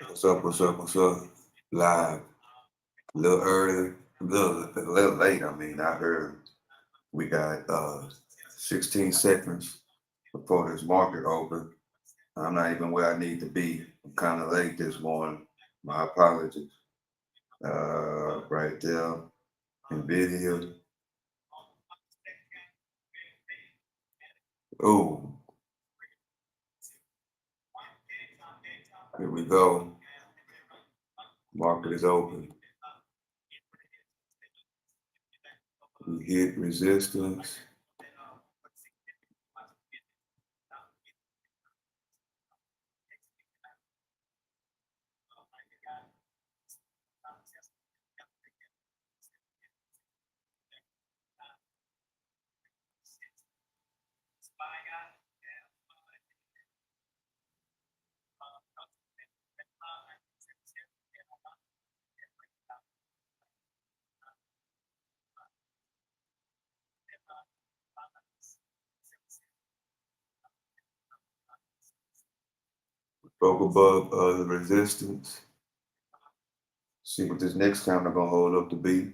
What's up? What's up? What's up? Live. A little early. A little late. I mean, I heard we got 16 seconds before this market open. I'm not even where I need to be. I'm kind of late this morning. My apologies. Right there. NVIDIA. Oh, here we go. Market is open. We hit resistance. Broke above the resistance. See what this next counter gonna hold up to be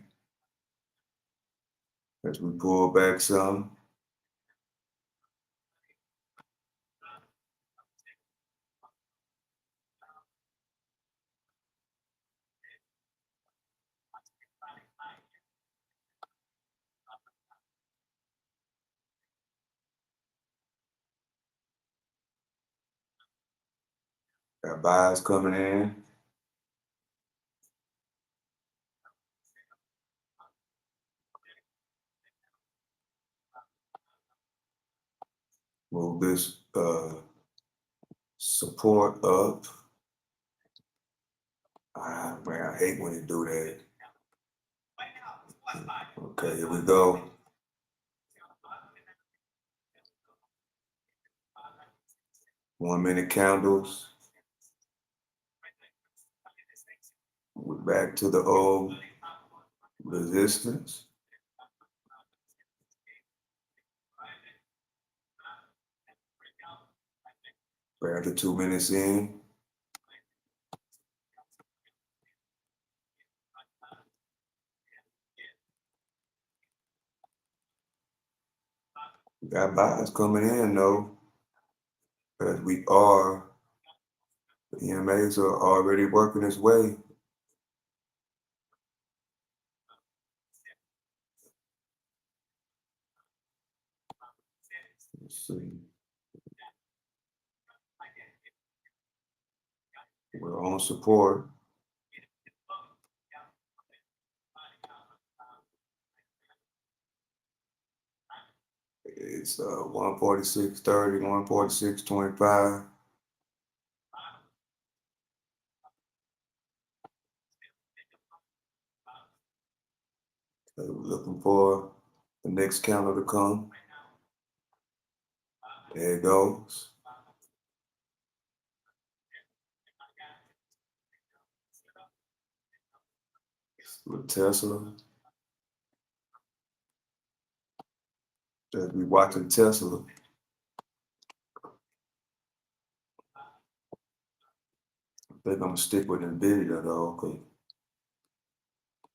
as we pull back some. Got buys coming in. Move this support up. Ah, man, I hate when you do that. Okay, here we go. One-minute candles. We're back to the old resistance. Back to 2 minutes in. We got buys coming in though, as the EMAs are already working its way. Let's see. We're on support. It's 146.30, 146.25. We're looking for the next candle to come. There it goes. With Tesla. As we watching Tesla. I think I'm gonna stick with NVIDIA though, because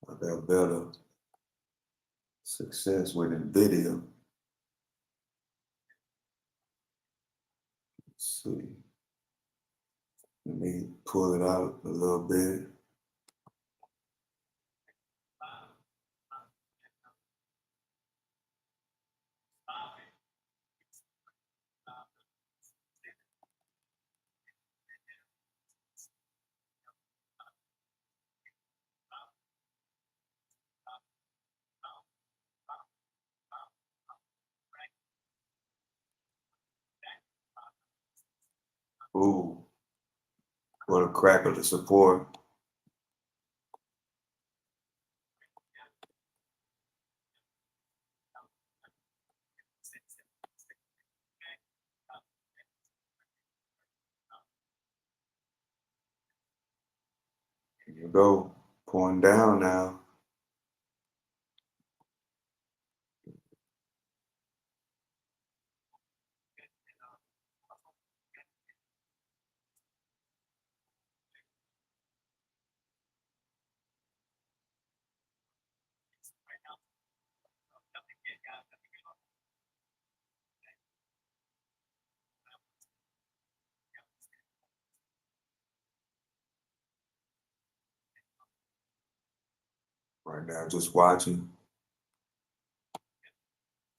I got better success with NVIDIA. Let's see. Let me pull it out a little bit. Ooh, what a crack of the support. Here you go, pouring down now. Right now, just watching.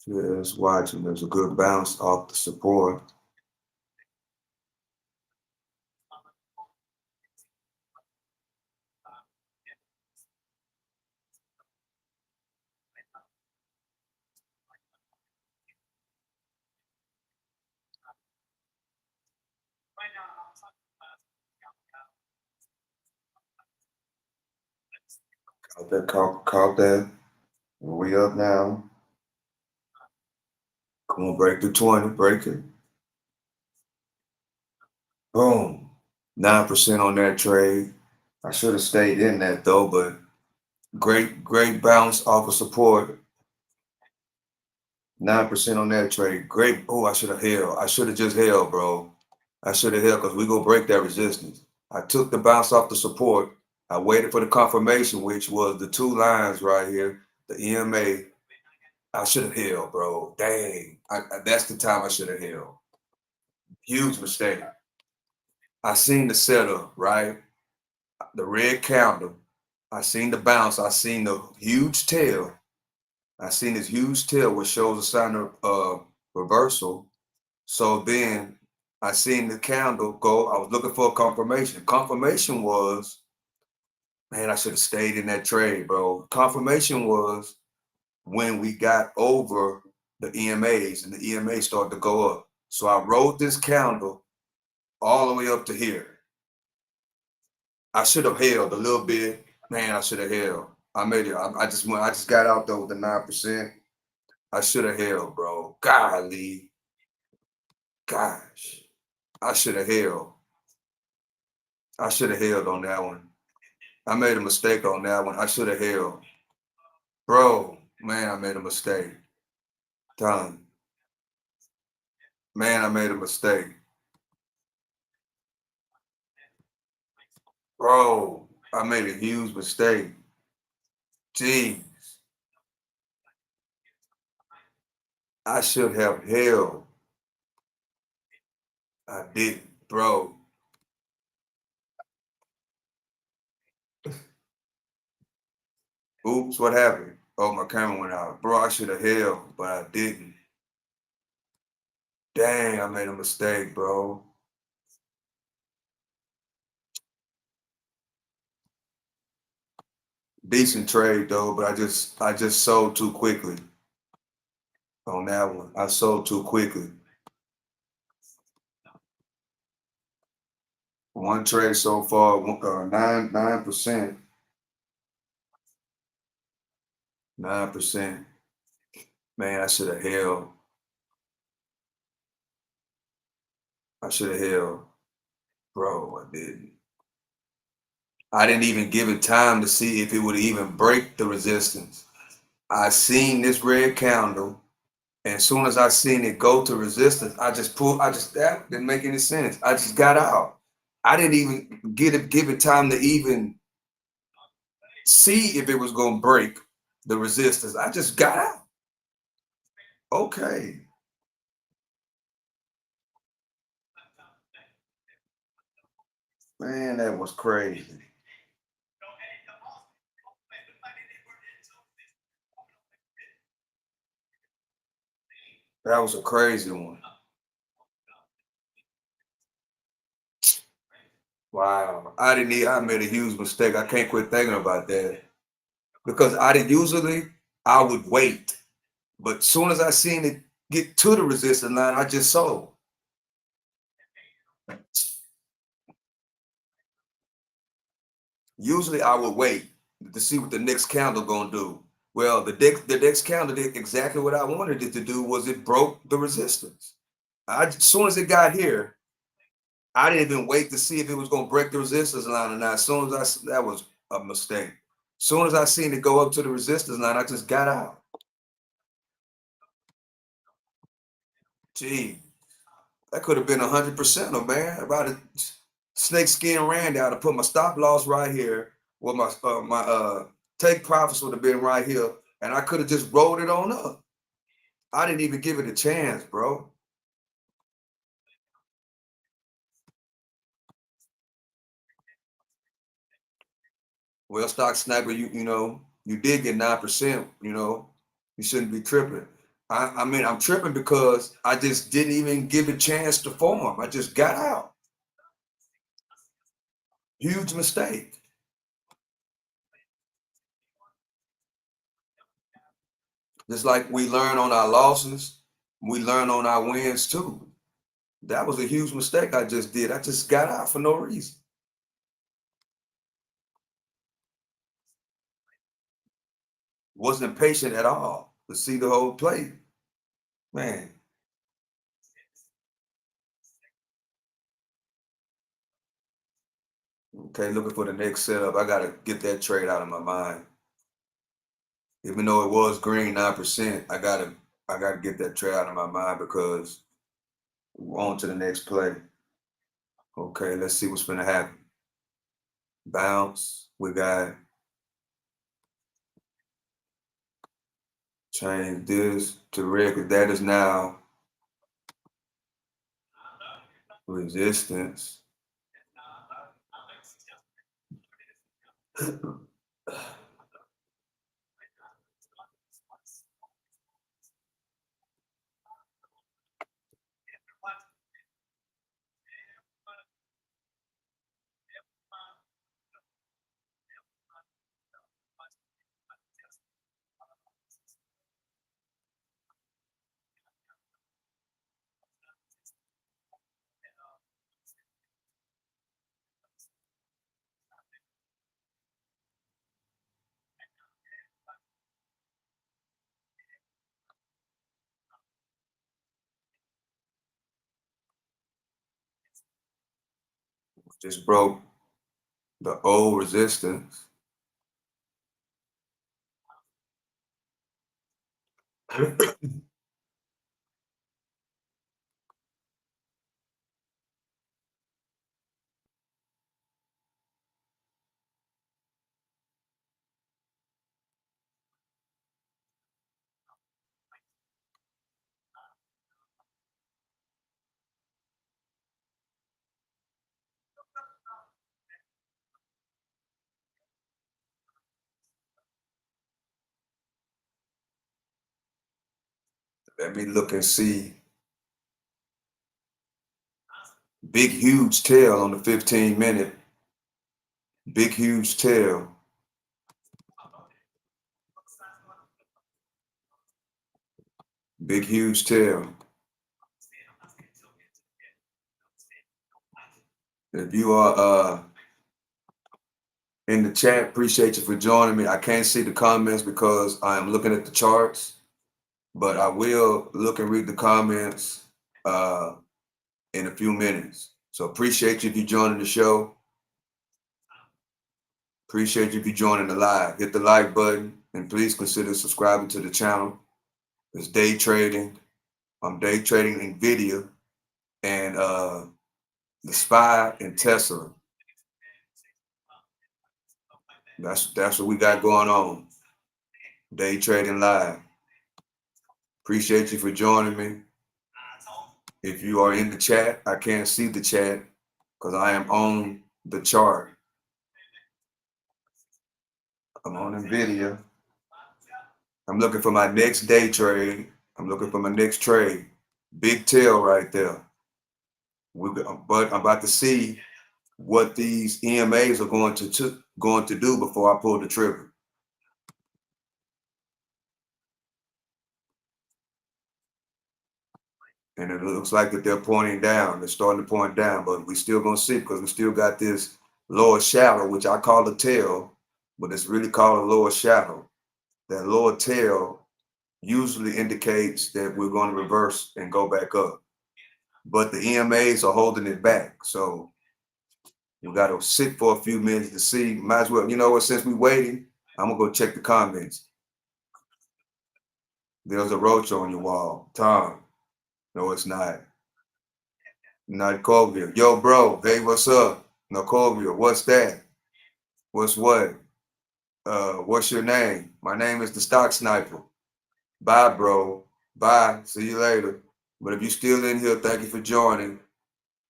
Just watching. There's a good bounce off the support. Caught that. We up now. Come on, break the 20, break it. Boom. 9% on that trade. I should have stayed in that though, but great bounce off of support. 9% on that trade. Great. Oh, I should have held. I should have just held, bro. I should have held because we gonna break that resistance. I took the bounce off the support. I waited for the confirmation, which was the two lines right here, the EMA. I should have held, bro. Dang. That's the time I should have held. Huge mistake. I seen the setup, right? The red candle. I seen the bounce. I seen the huge tail. I seen this huge tail, which shows a sign of reversal. So then I seen the candle go. I was looking for a confirmation. Confirmation was, man, I should have stayed in that trade, bro. Confirmation was when we got over the EMAs and the EMA started to go up. So I rode this candle all the way up to here. I should have held a little bit. Man, I should have held. I made it. I just got out though with the 9%. I should have held, bro. Golly. Gosh. I should have held. I should have held on that one. I made a mistake on that one. I should have held. Bro, man, I made a mistake. Done. Man, I made a mistake. Bro, I made a huge mistake. Jeez. I should have held. I didn't, bro. Oops, what happened? Oh, my camera went out. Bro, I should have held, but I didn't. Dang, I made a mistake, bro. Decent trade though, but I just sold too quickly on that one. I sold too quickly. One trade so far, 9%. 9%. Man, I should have held. I should have held. Bro, I didn't. I didn't even give it time to see if it would even break the resistance. I seen this red candle, and as soon as I seen it go to resistance, that didn't make any sense. I just got out. I didn't even give it time to even see if it was gonna break the resistance. I just got out. Okay. Man, that was crazy. That was a crazy one. Wow. I made a huge mistake. I can't quit thinking about that. Because I would wait. But soon as I seen it get to the resistance line, I just sold. Usually I would wait to see what the next candle gonna do. Well, the next candle did exactly what I wanted it to do was it broke the resistance. As soon as it got here, I didn't even wait to see if it was gonna break the resistance line or not. As soon as that was a mistake. As soon as I seen it go up to the resistance line, I just got out. Gee, that could have been 100% of man. About a snake skin ran down to put my stop loss right here. Well, my take profits would have been right here. and I could have just rolled it on up. I didn't even give it a chance, bro. Well, stock sniper, you did get 9%. You shouldn't be tripping. I mean, I'm tripping because I just didn't even give it a chance to form. I just got out. Huge mistake. Just like we learn on our losses, we learn on our wins too. That was a huge mistake I just did. I just got out for no reason. Wasn't patient at all to see the whole play. Man, okay, looking for the next setup. I gotta get that trade out of my mind. Even though it was green 9%, I gotta get that trade out of my mind because we're on to the next play. Okay, let's see what's gonna happen. Bounce. We got change this to red because that is now resistance. Just broke the old resistance. Let me look and see. Big, huge tail on the 15-minute. Big, huge tail. Big, huge tail. If you are in the chat, appreciate you for joining me. I can't see the comments because I am looking at the charts, but I will look and read the comments in a few minutes. So appreciate you if you're joining the show. Appreciate you if you're joining the live. Hit the like button and please consider subscribing to the channel. It's day trading. I'm day trading NVIDIA and the SPY and Tesla. That's what we got going on. Day trading live. Appreciate you for joining me. If you are in the chat, I can't see the chat because I am on the chart. I'm on NVIDIA. I'm looking for my next day trade. I'm looking for my next trade. Big tail right there. But I'm about to see what these EMAs are going to do before I pull the trigger. And it looks like that they're pointing down. They're starting to point down, but we still gonna see because we still got this lower shadow, which I call a tail, but it's really called a lower shadow. That lower tail usually indicates that we're going to reverse and go back up. But the EMAs are holding it back. So you got to sit for a few minutes to see. Might as well, you know what, since we're waiting, I'm going to go check the comments. There's a roach on your wall. Tom. No, it's not. Not Colville. Yo, bro. Hey, what's up? No, Colville. What's that? What's what? What's your name? My name is the Stock Sniper. Bye, bro. Bye. See you later. But if you're still in here, thank you for joining.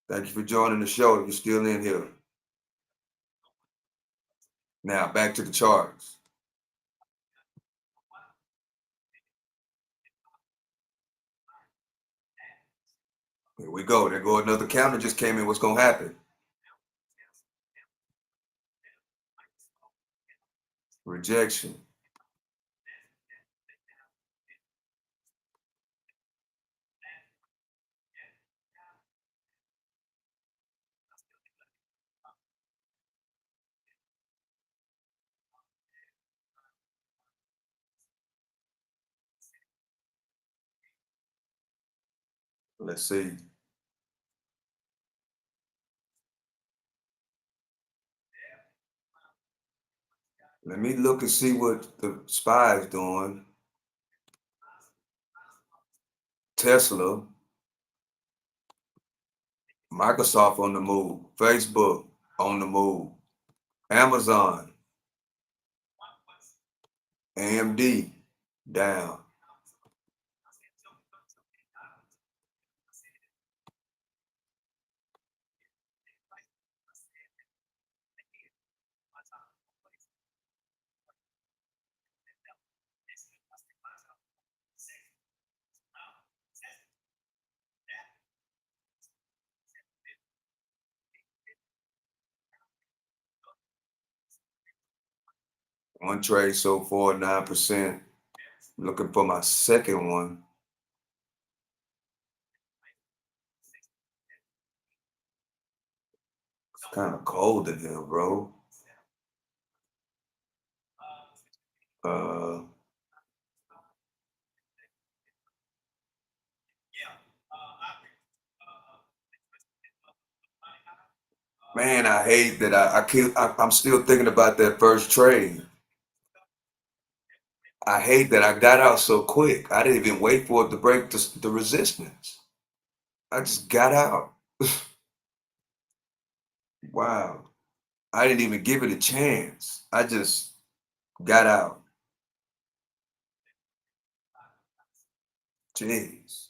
Thank you for joining the show. If you're still in here. Now back to the charts. Here we go. There go another counter just came in. What's gonna happen? Rejection. Let's see. Let me look and see what the SPY is doing. Tesla, Microsoft on the move, Facebook on the move, Amazon, AMD down. One trade so far, 9%. Looking for my second one. It's kind of cold in here, bro. Uh, man, I hate that I'm still thinking about that first trade. I hate that I got out so quick. I didn't even wait for it to break the resistance. I just got out. Wow. I didn't even give it a chance. I just got out. Jeez.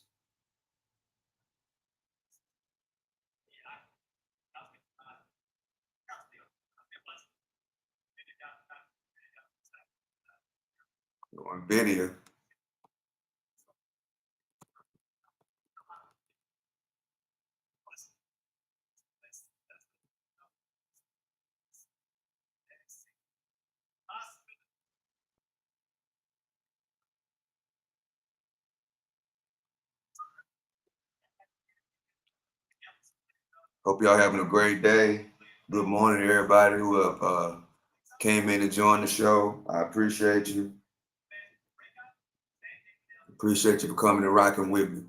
Nvidia. Hope y'all having a great day. Good morning to everybody who have came in to join the show. I appreciate you. Appreciate you for coming and rocking with me.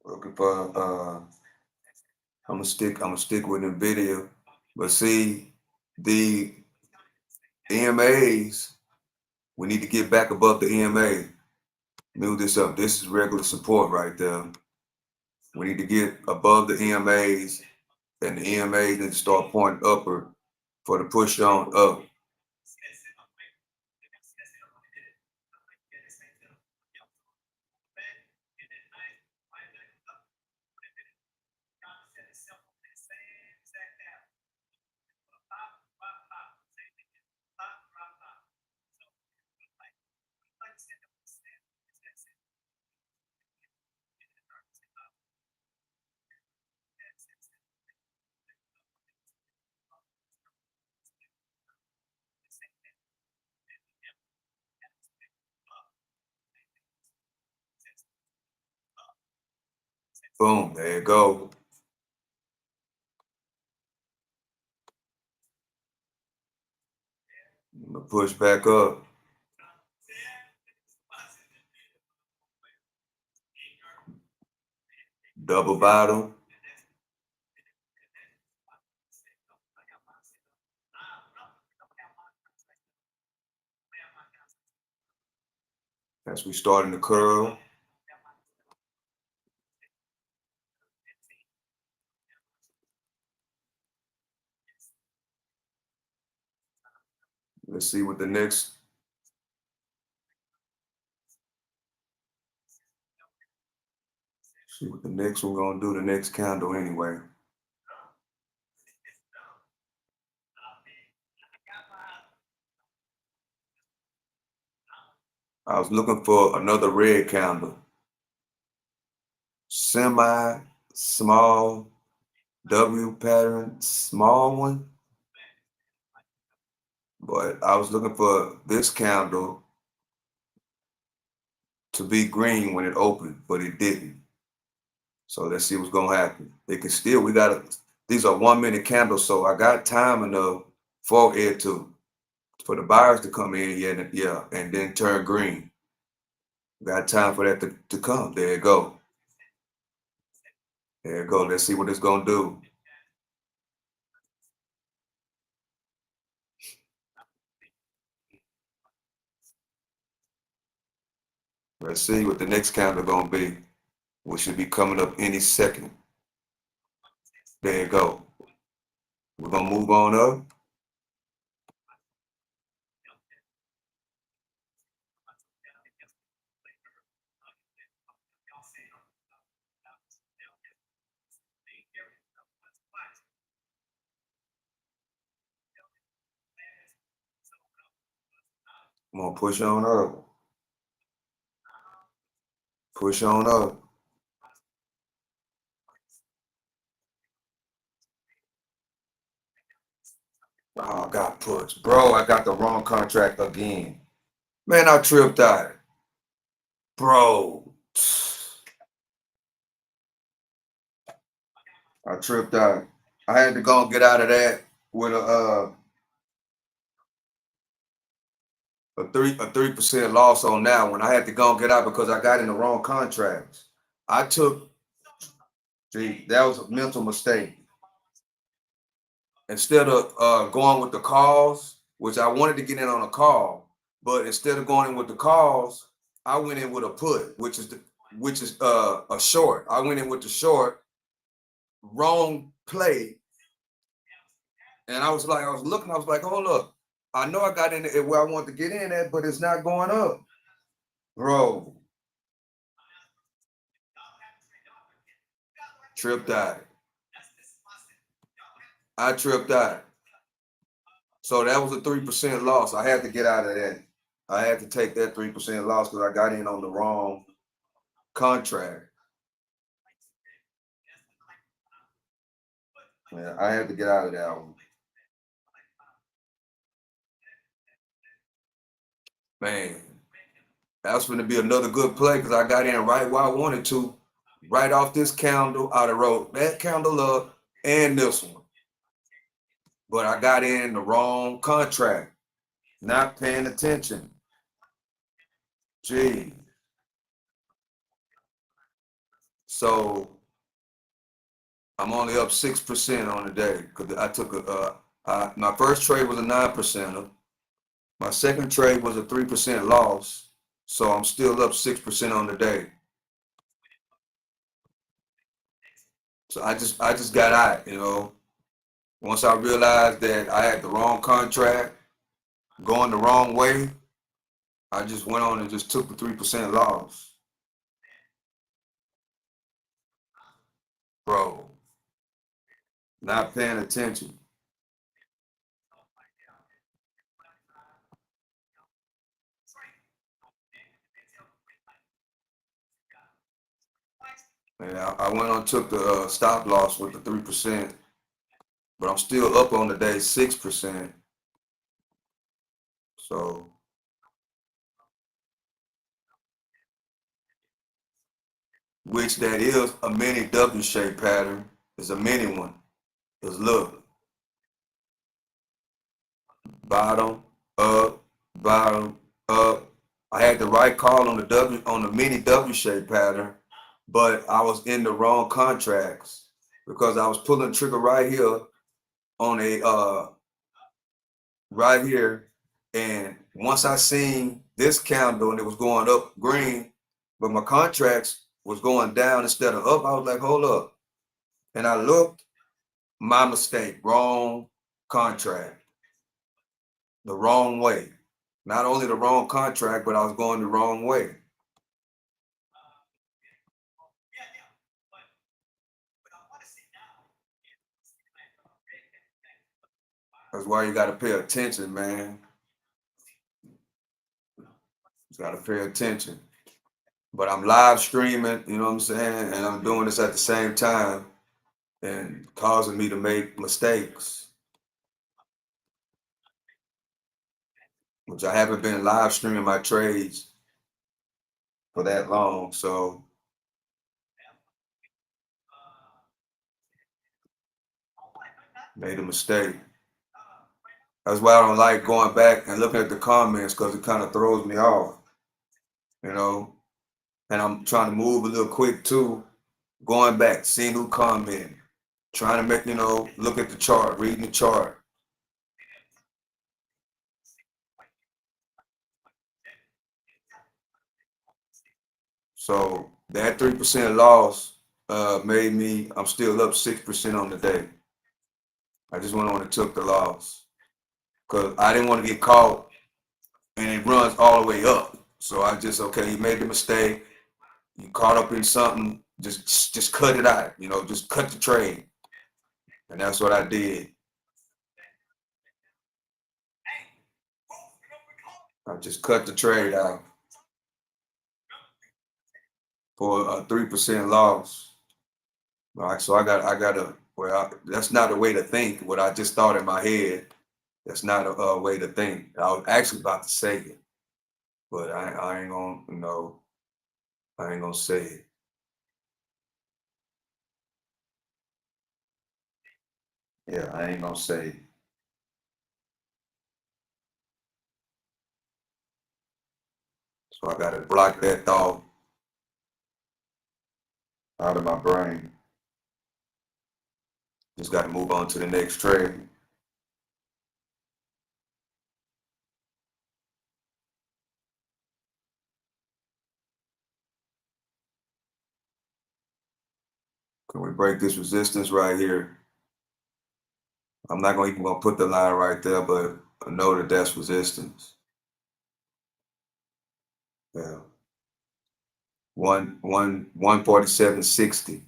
Looking for I'm gonna stick with Nvidia. But see, the EMAs, we need to get back above the EMA. Move this up. This is regular support right there. We need to get above the EMAs, and the EMAs need to start pointing upward for the push on up. Boom, there you go. I'm gonna push back up. Double bottom. as we starting to curl. Let's see what the next. See what the next one gonna do. The next candle anyway. I was looking for another red candle. Semi small W pattern, small one. But I was looking for this candle to be green when it opened, but it didn't. So let's see what's gonna happen. It can still, these are 1 minute candles, so I got time enough for it for the buyers to come in, yeah, and then turn green. Got time for that to come. There you go. There you go. Let's see what it's gonna do. Let's see what the next candle gonna be. We should be coming up any second. There you go. We're gonna move on up. I'm gonna push on up. Push on up. Oh, I got pushed. Bro, I got the wrong contract again. Man, I tripped out. Bro. I tripped out. I had to go and get out of that with a 3% loss on that one. I had to go and get out because I got in the wrong contracts. That was a mental mistake. Instead of going with the calls, which I wanted to get in on a call, but instead of going in with the calls, I went in with a put, which is a short. I went in with the short, wrong play, and I was looking, I was like, hold up, I know I got in where I want to get in at, but it's not going up, bro. Tripped out. I tripped out. So that was a 3% loss. I had to get out of that. I had to take that 3% loss because I got in on the wrong contract. Yeah, I had to get out of that one. Man, that's going to be another good play because I got in right where I wanted to, right off this candle. I'd have wrote that candle up and this one. But I got in the wrong contract, not paying attention. Gee. So I'm only up 6% on the day because I took my first trade was a 9%er. My second trade was a 3% loss. So I'm still up 6% on the day. So I just got out, you know. Once I realized that I had the wrong contract, going the wrong way, I just went on and just took the 3% loss. Bro, not paying attention. And I went on took the stop loss with the 3%, but I'm still up on the day 6%. So which that is a mini W shape pattern. It's a mini one. Because look, bottom, up, bottom, up. I had the right call on the mini W shape pattern, but I was in the wrong contracts because I was pulling the trigger right here on right here And once I seen this candle and it was going up green, but my contracts was going down instead of up, I was like, hold up. And I looked, my mistake, wrong contract, the wrong way. Not only the wrong contract, but I was going the wrong way. That's why you got to pay attention, man. You got to pay attention. But I'm live streaming, you know what I'm saying? And I'm doing this at the same time and causing me to make mistakes, which I haven't been live streaming my trades for that long. So made a mistake. That's why I don't like going back and looking at the comments because it kind of throws me off, you know. And I'm trying to move a little quick too, going back, seeing who commented, trying to make, look at the chart, reading the chart. So that 3% loss made me, I'm still up 6% on the day. I just went on and took the loss because I didn't want to get caught and it runs all the way up. So I just, okay, you made the mistake, you caught up in something, just cut it out, just cut the trade. And that's what I did. I just cut the trade out for a 3% loss. All right, so I got a, well, that's not a way to think. What I just thought in my head, that's not a way to think. I was actually about to say it, but I ain't gonna, I ain't gonna say it. Yeah, I ain't gonna say it. So I gotta block that thought out of my brain. Just gotta move on to the next trade. Can we break this resistance right here? I'm not even gonna put the line right there, but I know that that's resistance. Yeah. 147.60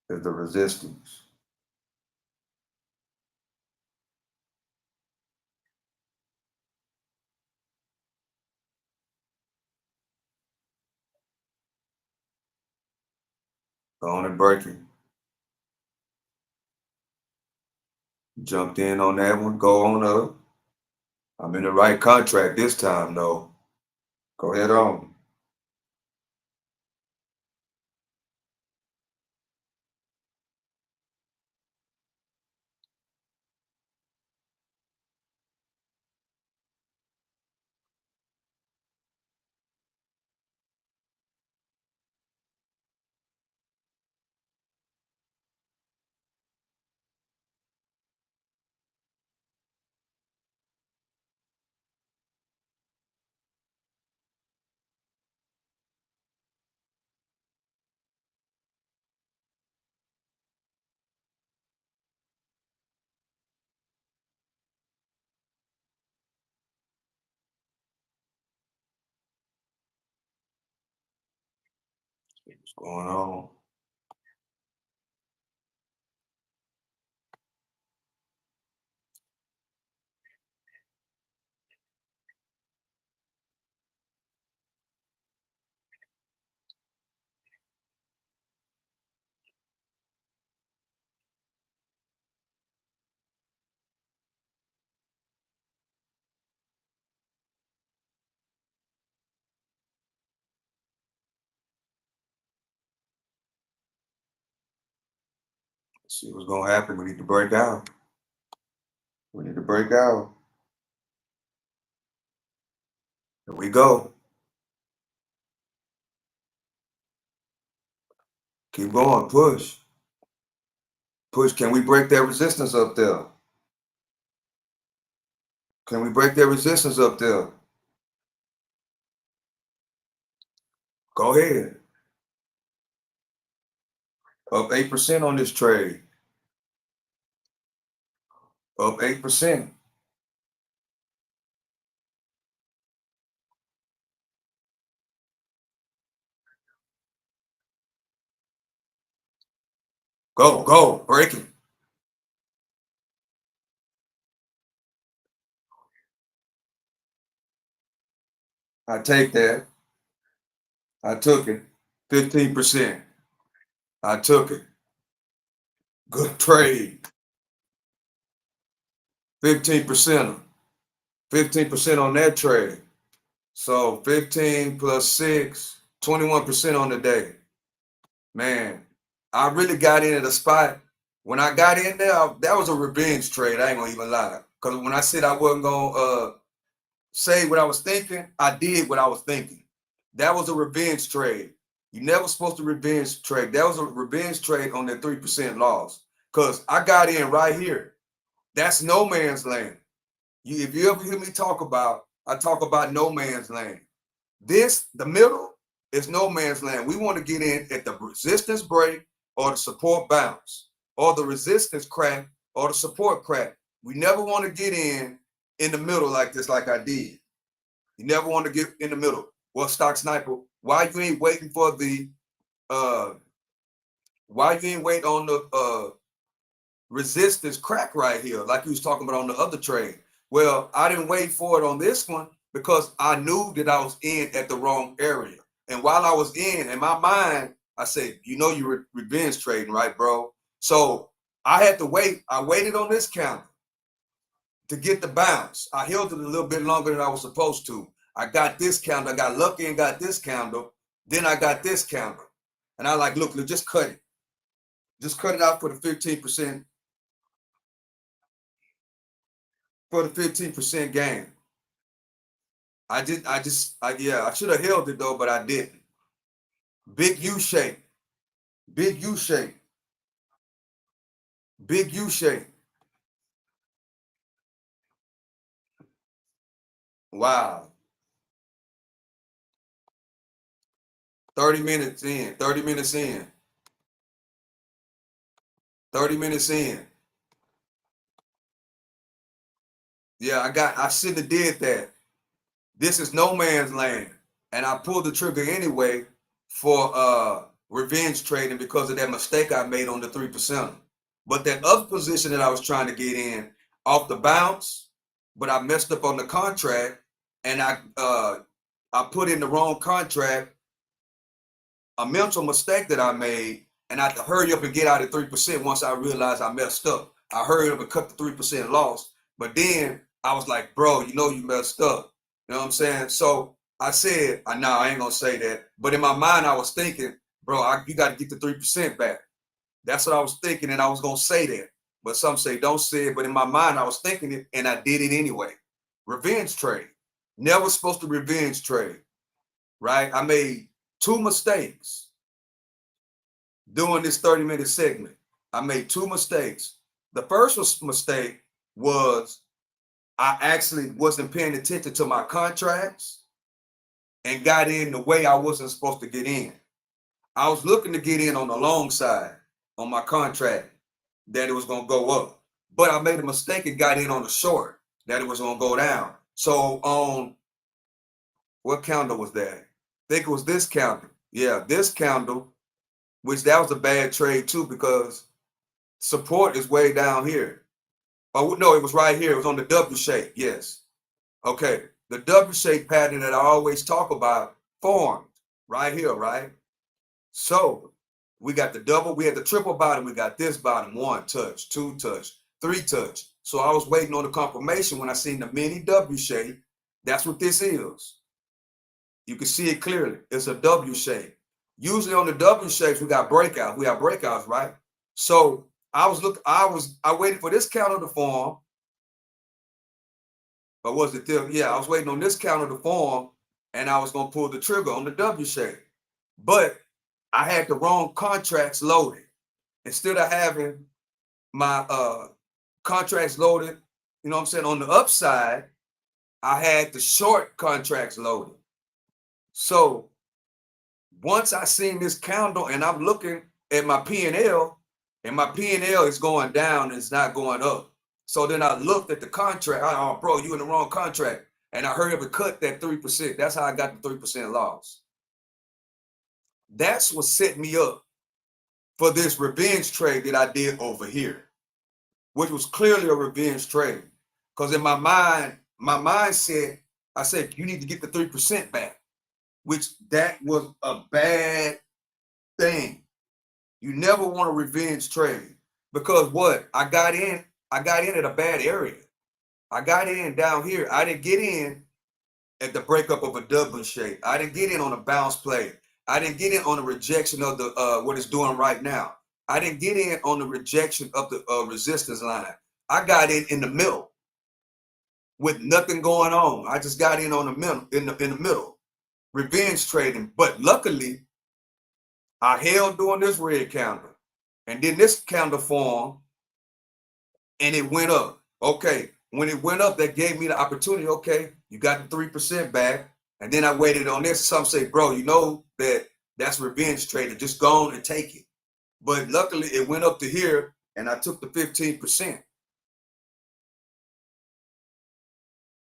is the resistance. On and breaking. Jumped in on that one, go on up. I'm in the right contract this time though. Go ahead on. What's going on? Let's see what's gonna happen. We need to break out. We need to break out. Here we go. Keep going. Push. Push. Can we break that resistance up there? Can we break that resistance up there? Go ahead. Up 8% on this trade. Up 8%. Go, break it. I take that. I took it. 15%. I took it. Good trade. 15%. 15% on that trade. So 15 plus 6, 21% on the day. Man, I really got in at a spot. When I got in there, that was a revenge trade. I ain't gonna even lie. Because when I said I wasn't gonna say what I was thinking, I did what I was thinking. That was a revenge trade. You never supposed to revenge trade. That was a revenge trade on that 3% loss. Because I got in right here. That's no man's land. If you ever hear me talk about, I talk about no man's land. The middle is no man's land. We want to get in at the resistance break or the support bounce or the resistance crack or the support crack. We never want to get in the middle like this, like I did. You never want to get in the middle. Well, Stock Sniper, why you ain't waiting for the why you ain't wait on the resistance crack right here, like you was talking about on the other trade? Well, I didn't wait for it on this one because I knew that I was in at the wrong area. And while I was in my mind, I said, you know, you were revenge trading, right, bro? So I had to wait. I waited on this counter to get the bounce. I held it a little bit longer than I was supposed to. I got this counter. I got lucky and got this counter. Then I got this counter. And I like, look, just cut it. Just cut it out for the 15%. For the 15% gain. I should have held it though, but I didn't. Big U shape. Big U shape. Big U shape. Wow. 30 minutes in. 30 minutes in. 30 minutes in. Yeah, I shouldn't have did that. This is no man's land. And I pulled the trigger anyway for revenge trading because of that mistake I made on the 3%. But that other position that I was trying to get in off the bounce, but I messed up on the contract and I put in the wrong contract, a mental mistake that I made, and I had to hurry up and get out at 3% once I realized I messed up. I hurried up and cut the 3% loss. But then I was like, bro, you know you messed up. You know what I'm saying? So I said, no, I ain't gonna say that. But in my mind, I was thinking, bro, you got to get the 3% back. That's what I was thinking, and I was gonna say that. But some say don't say it. But in my mind, I was thinking it, and I did it anyway. Revenge trade. Never supposed to revenge trade, right? I made 2 mistakes doing this 30-minute segment. I made 2 mistakes. The first mistake was I actually wasn't paying attention to my contracts and got in the way I wasn't supposed to get in. I was looking to get in on the long side on my contract that it was going to go up. But I made a mistake and got in on the short that it was going to go down. So on what candle was that? I think it was this candle. Yeah, this candle, which that was a bad trade too because support is way down here. Oh, no, it was right here. It was on the W shape. Yes. Okay. The W shape pattern that I always talk about formed right here, right? So we got the double, we had the triple bottom, we got this bottom, 1 touch, 2 touch, 3 touch. So I was waiting on the confirmation when I seen the mini W shape. That's what this is. You can see it clearly. It's a W shape. Usually on the W shapes, we got breakouts. We have breakouts, right? So I waited for this counter to form. Or was it there? Yeah, I was waiting on this counter to form, and I was gonna pull the trigger on the W shape. But I had the wrong contracts loaded. Instead of having my contracts loaded, you know what I'm saying, on the upside, I had the short contracts loaded. So once I seen this candle and I'm looking at my P&L, and my P&L is going down, it's not going up. So then I looked at the contract. Oh, bro, you in the wrong contract. And I heard it cut that 3%. That's how I got the 3% loss. That's what set me up for this revenge trade that I did over here, which was clearly a revenge trade. Because in my mindset, I said, you need to get the 3% back, which that was a bad thing. You never want a revenge trade because what? I got in at a bad area. I got in down here. I didn't get in at the breakup of a Dublin shape. I didn't get in on a bounce play. I didn't get in on the rejection of the what it's doing right now. I didn't get in on the rejection of the resistance line. I got in the middle with nothing going on. I just got in on the middle in the middle, revenge trading. But luckily, I held during this red candle, and then this candle formed, and it went up. Okay, when it went up, that gave me the opportunity. Okay, you got the 3% back, and then I waited on this. Some say, bro, you know that's revenge trading. Just go on and take it. But luckily, it went up to here, and I took the 15%.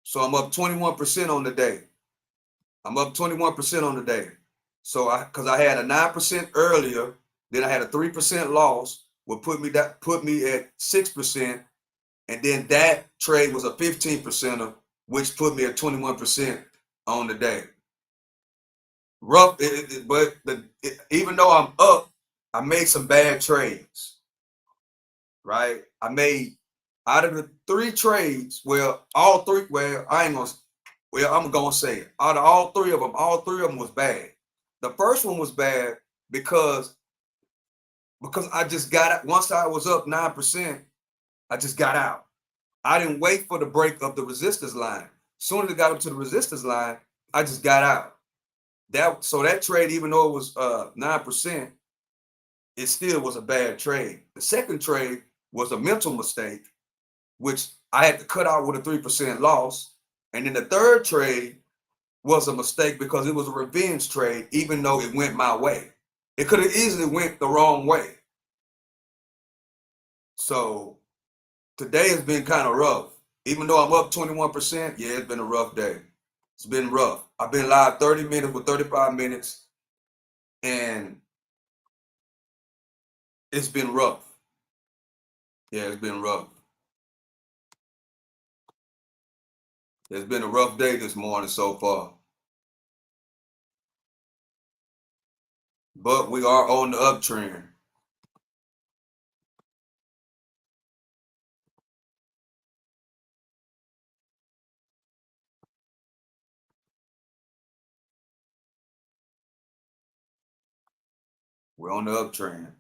So I'm up 21% on the day. I'm up 21% on the day. So because I had a 9% earlier, then I had a 3% loss, would put me at 6%, and then that trade was a 15%er, which put me at 21% on the day. Rough, but even though I'm up, I made some bad trades. Right? I made out of the 3 trades, well, all 3, well, I'm gonna say it. Out of all 3 of them was bad. The first one was bad because I just got out. Once I was up 9%, I just got out. I didn't wait for the break of the resistance line. As soon as it got up to the resistance line, I just got out. So that trade, even though it was 9%, it still was a bad trade. The second trade was a mental mistake, which I had to cut out with a 3% loss. And then the third trade was a mistake because it was a revenge trade, even though it went my way. It could have easily went the wrong way. So today has been kind of rough. Even though I'm up 21%, yeah, it's been a rough day. It's been rough. I've been live 30 minutes with 35 minutes, and it's been rough. Yeah, it's been rough. It's been a rough day this morning so far. But we are on the uptrend. We're on the uptrend.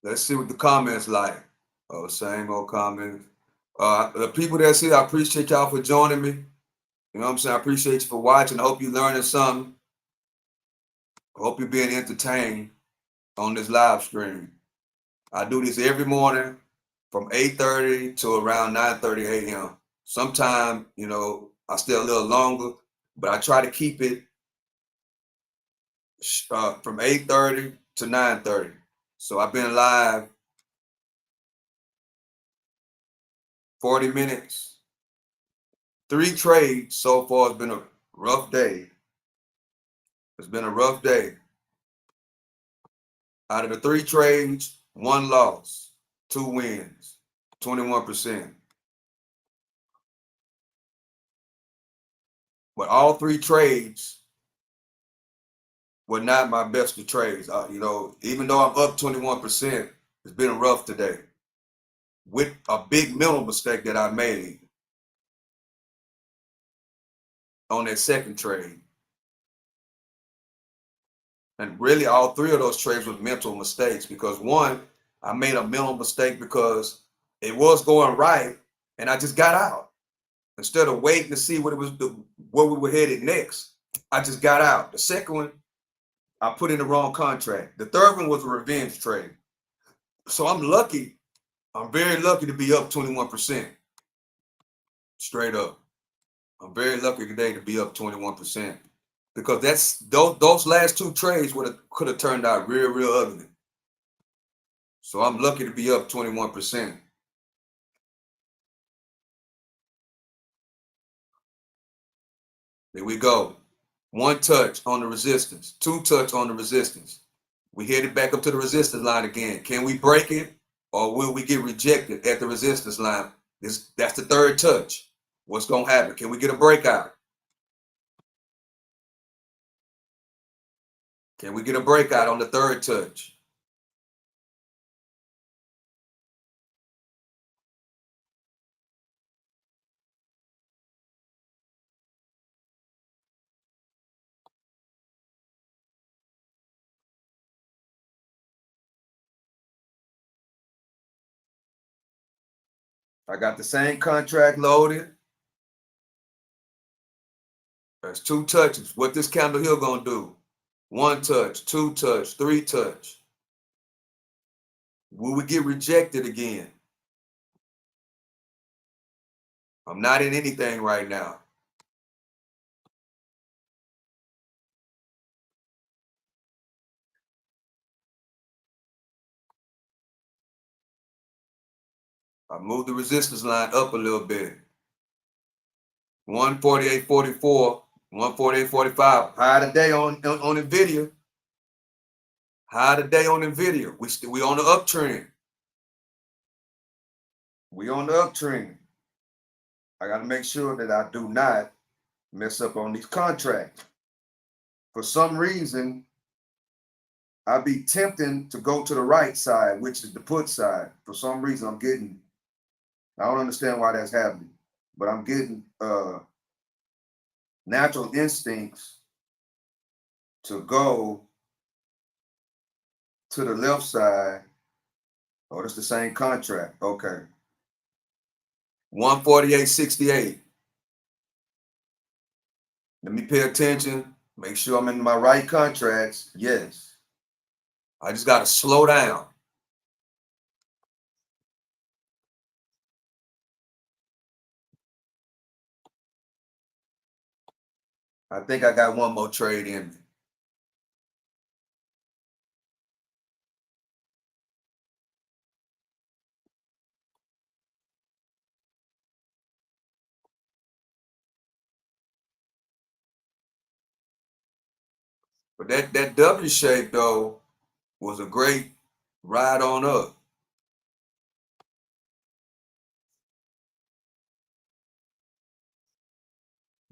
Let's see what the comments like. Oh, same old comments. The people that's here, I appreciate y'all for joining me. You know what I'm saying? I appreciate you for watching. I hope you're learning something. I hope you're being entertained on this live stream. I do this every morning from 8:30 to around 9:30 a.m. Sometimes, I stay a little longer, but I try to keep it from 8:30 to 9:30. So I've been live 40 minutes. 3 trades so far. It's been a rough day. It's been a rough day. Out of the 3 trades, 1 loss, 2 wins, 21%. But all 3 trades were not my best of trades. Even though I'm up 21%, it's been rough today with a big mental mistake that I made. on that second trade. And really, all three of those trades were mental mistakes because one, I made a mental mistake because it was going right, and I just got out instead of waiting to see what it was, where we were headed next. I just got out. The second one, I put in the wrong contract. The third one was a revenge trade. So I'm lucky. I'm very lucky to be up 21%. Straight up. I'm very lucky today to be up 21% because that's those last two trades could have turned out real ugly. So I'm lucky to be up 21%. There we go. One touch on the resistance, two touch on the resistance. We headed back up to the resistance line again. Can we break it or will we get rejected at the resistance line? That's the third touch. What's going to happen? Can we get a breakout? Can we get a breakout on the third touch? I got the same contract loaded. There's two touches. What this candle here gonna do? One touch, two touch, three touch. Will we get rejected again? I'm not in anything right now. I moved the resistance line up a little bit. 148.44, 148.45. High today on NVIDIA. High today on NVIDIA. We on the uptrend. We on the uptrend. I got to make sure that I do not mess up on these contracts. For some reason, I'd be tempting to go to the right side, which is the put side. For some reason, I don't understand why that's happening, but I'm getting natural instincts to go to the left side. Oh, it's the same contract. Okay. 148.68. Let me pay attention. Make sure I'm in my right contracts. Yes. I just got to slow down. I think I got one more trade in me. But that W shape though was a great ride on up.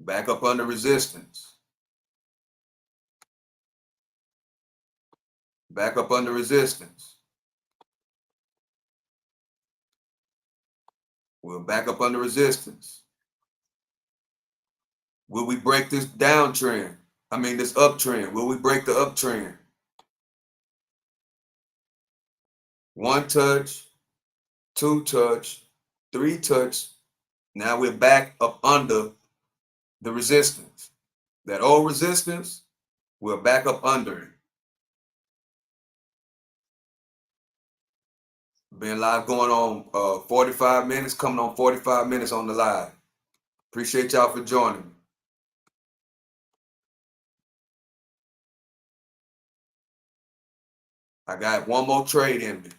Back up under resistance. Back up under resistance. We're back up under resistance. Will we break this downtrend? I mean, this uptrend. Will we break the uptrend? One touch, two touch, three touch. Now we're back up under the resistance. That old resistance, we're back up under it. Been live going on 45 minutes, coming on 45 minutes on the live. Appreciate y'all for joining me. I got one more trade in me.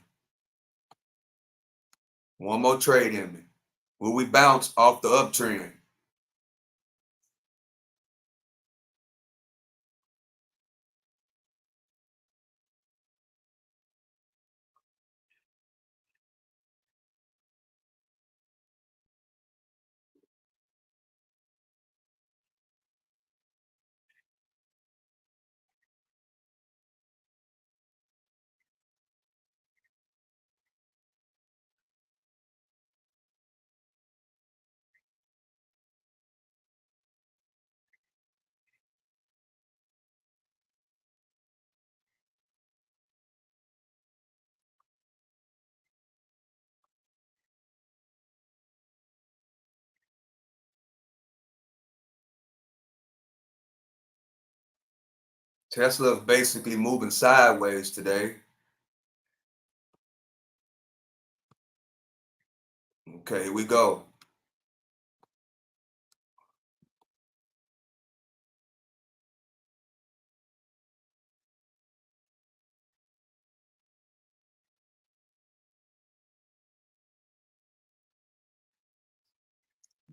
One more trade in me. Will we bounce off the uptrend? Tesla is basically moving sideways today. Okay, here we go.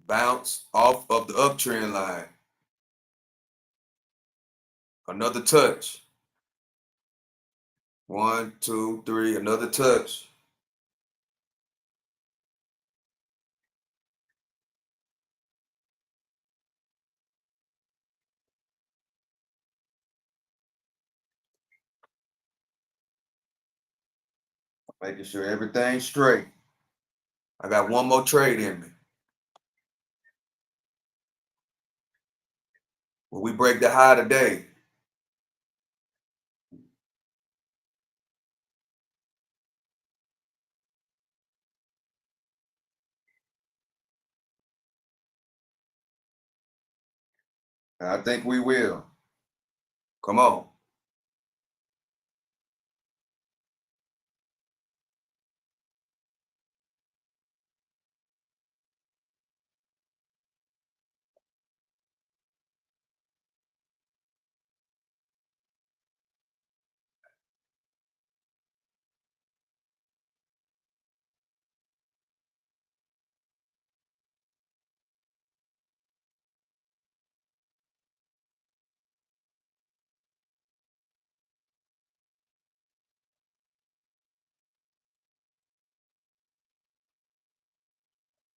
Bounce off of the uptrend line. Another touch. 1, 2, 3, another touch. Making sure everything's straight. I got one more trade in me. Will we break the high today? I think we will. Come on.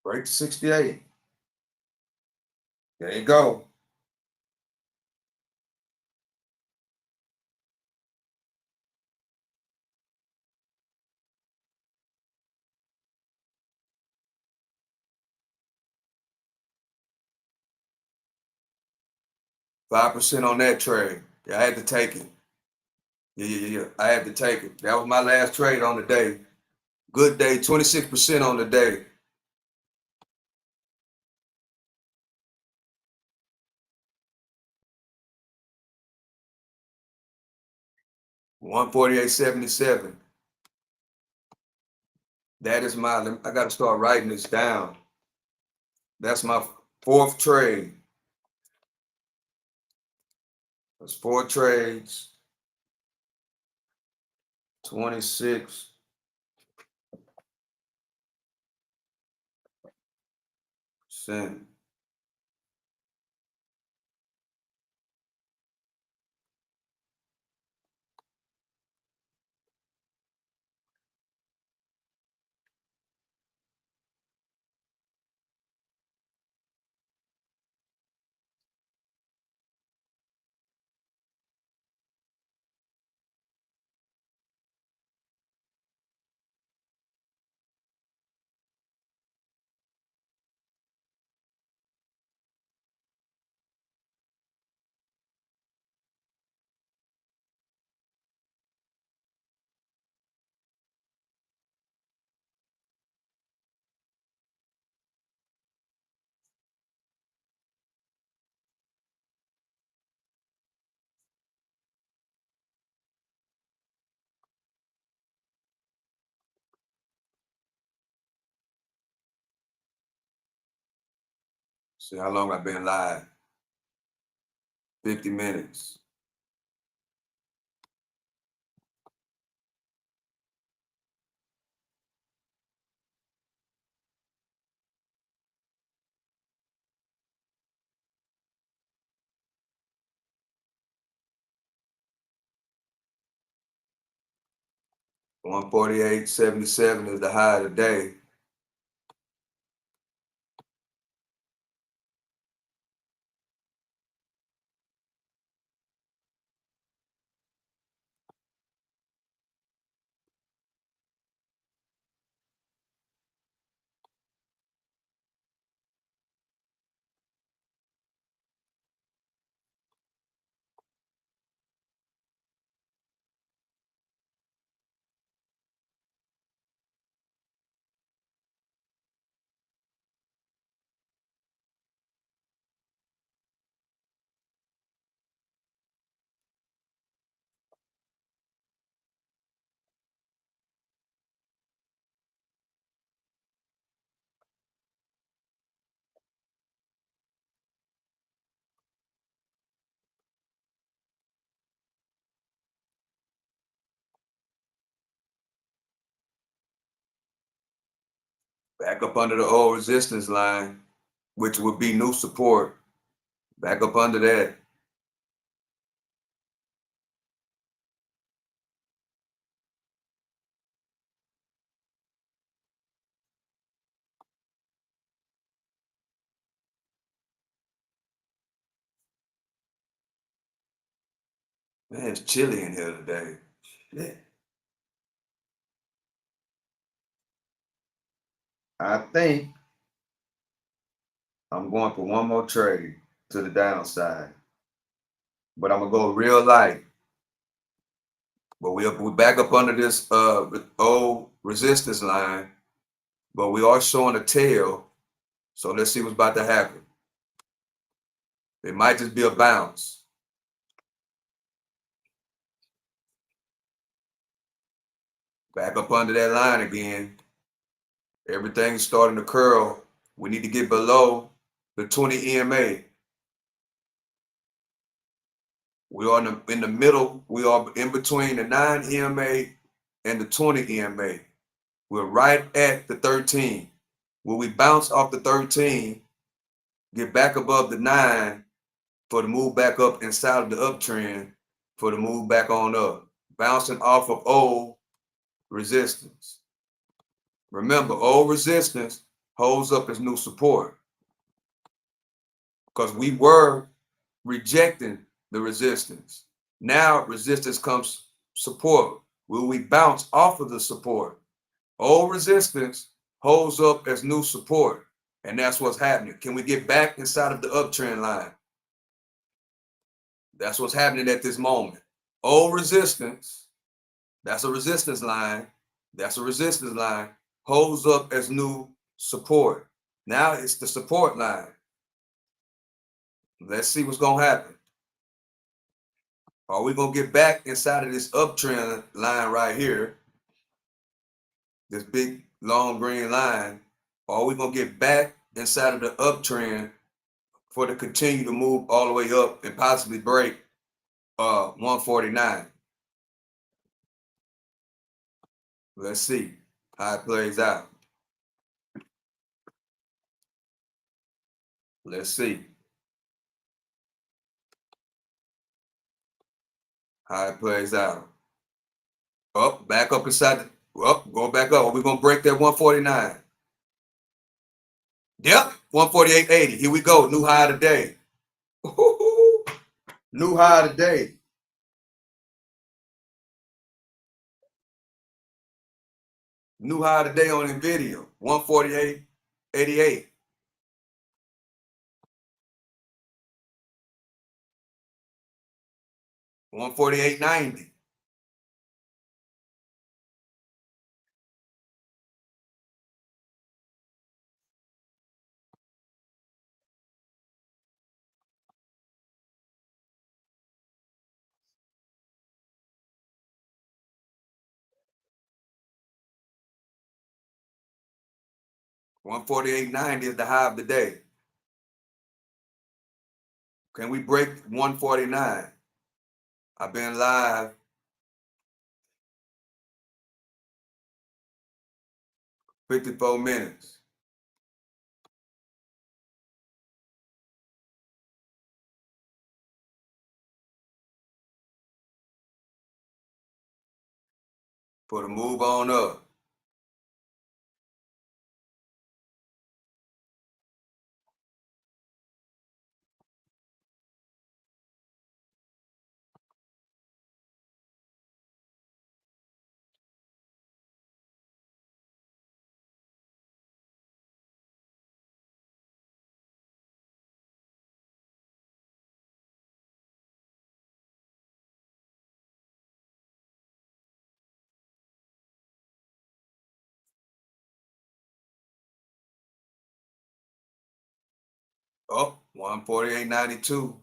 Break 68. There you go. $5% on that trade. Yeah, I had to take it. Yeah. I had to take it. That was my last trade on the day. Good day, 26% on the day. $148.77. That is I got to start writing this down. That's my fourth trade. That's 4 trades. 26%. See how long I've been live? 50 minutes. $148.77 is the high of the day. Back up under the old resistance line, which would be new support. Back up under that. Man, it's chilly in here today. Shit. I think I'm going for one more trade to the downside, but I'm gonna go real light. But we're back up under this old resistance line, but we are showing a tail. So let's see what's about to happen. It might just be a bounce. Back up under that line again. Everything's starting to curl. We need to get below the 20 EMA. We are in the middle. We are in between the 9 EMA and the 20 EMA. We're right at the 13. When we bounce off the 13, get back above the 9 for the move back up inside of the uptrend for the move back on up. Bouncing off of old resistance. Remember, old resistance holds up as new support because we were rejecting the resistance. Now resistance comes support. Will we bounce off of the support? Old resistance holds up as new support, and that's what's happening. Can we get back inside of the uptrend line? That's what's happening at this moment. Old resistance, that's a resistance line. That's a resistance line, holds up as new support. Now it's the support line. Let's see what's going to happen. Are we going to get back inside of this uptrend line right here? This big, long green line? Or are we going to get back inside of the uptrend for to continue to move all the way up and possibly break 149? Let's see how it plays out. Let's see how it plays out. Up, back up inside the, up, go back up. Are we going to break that 149? Yep, 148.80. Here we go. New high today. New high today. New high today on NVIDIA. 148.88. 148.90. $148.90 is the high of the day. Can we break 149? I've been live 54 minutes. For the move on up. Up 148.92.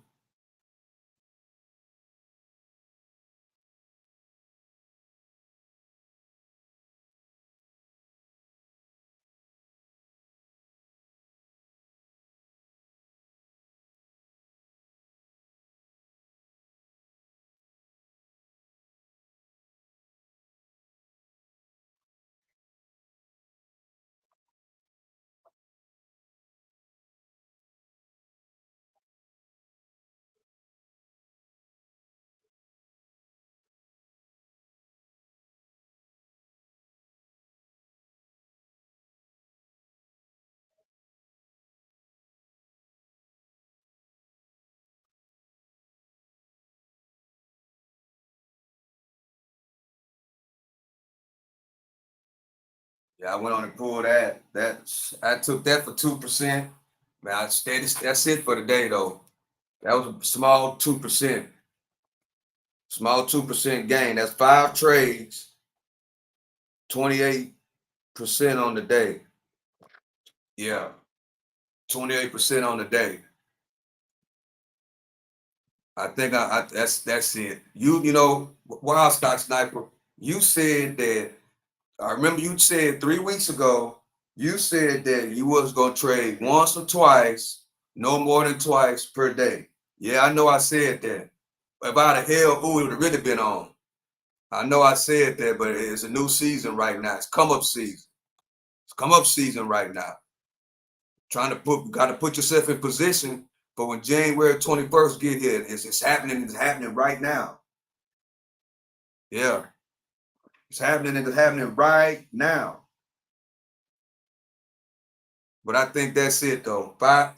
Yeah, I went on and pulled that. I took that for 2%. Man, that's it for the day though. That was a small 2%. Small 2% gain. That's 5 trades, 28% on the day. Yeah, 28% on the day. I think that's it. You know, Wild Stock Sniper, you said that I remember you said 3 weeks ago, you said that you was gonna trade once or twice, no more than twice per day. Yeah, I know I said that. If I'd have held, ooh, it would have really been on. I know I said that, but it's a new season right now. It's come up season. It's come up season right now. Got to put yourself in position for when January 21st get here. It's happening. It's happening right now. Yeah, it's happening. It's happening right now. But I think that's it though. Five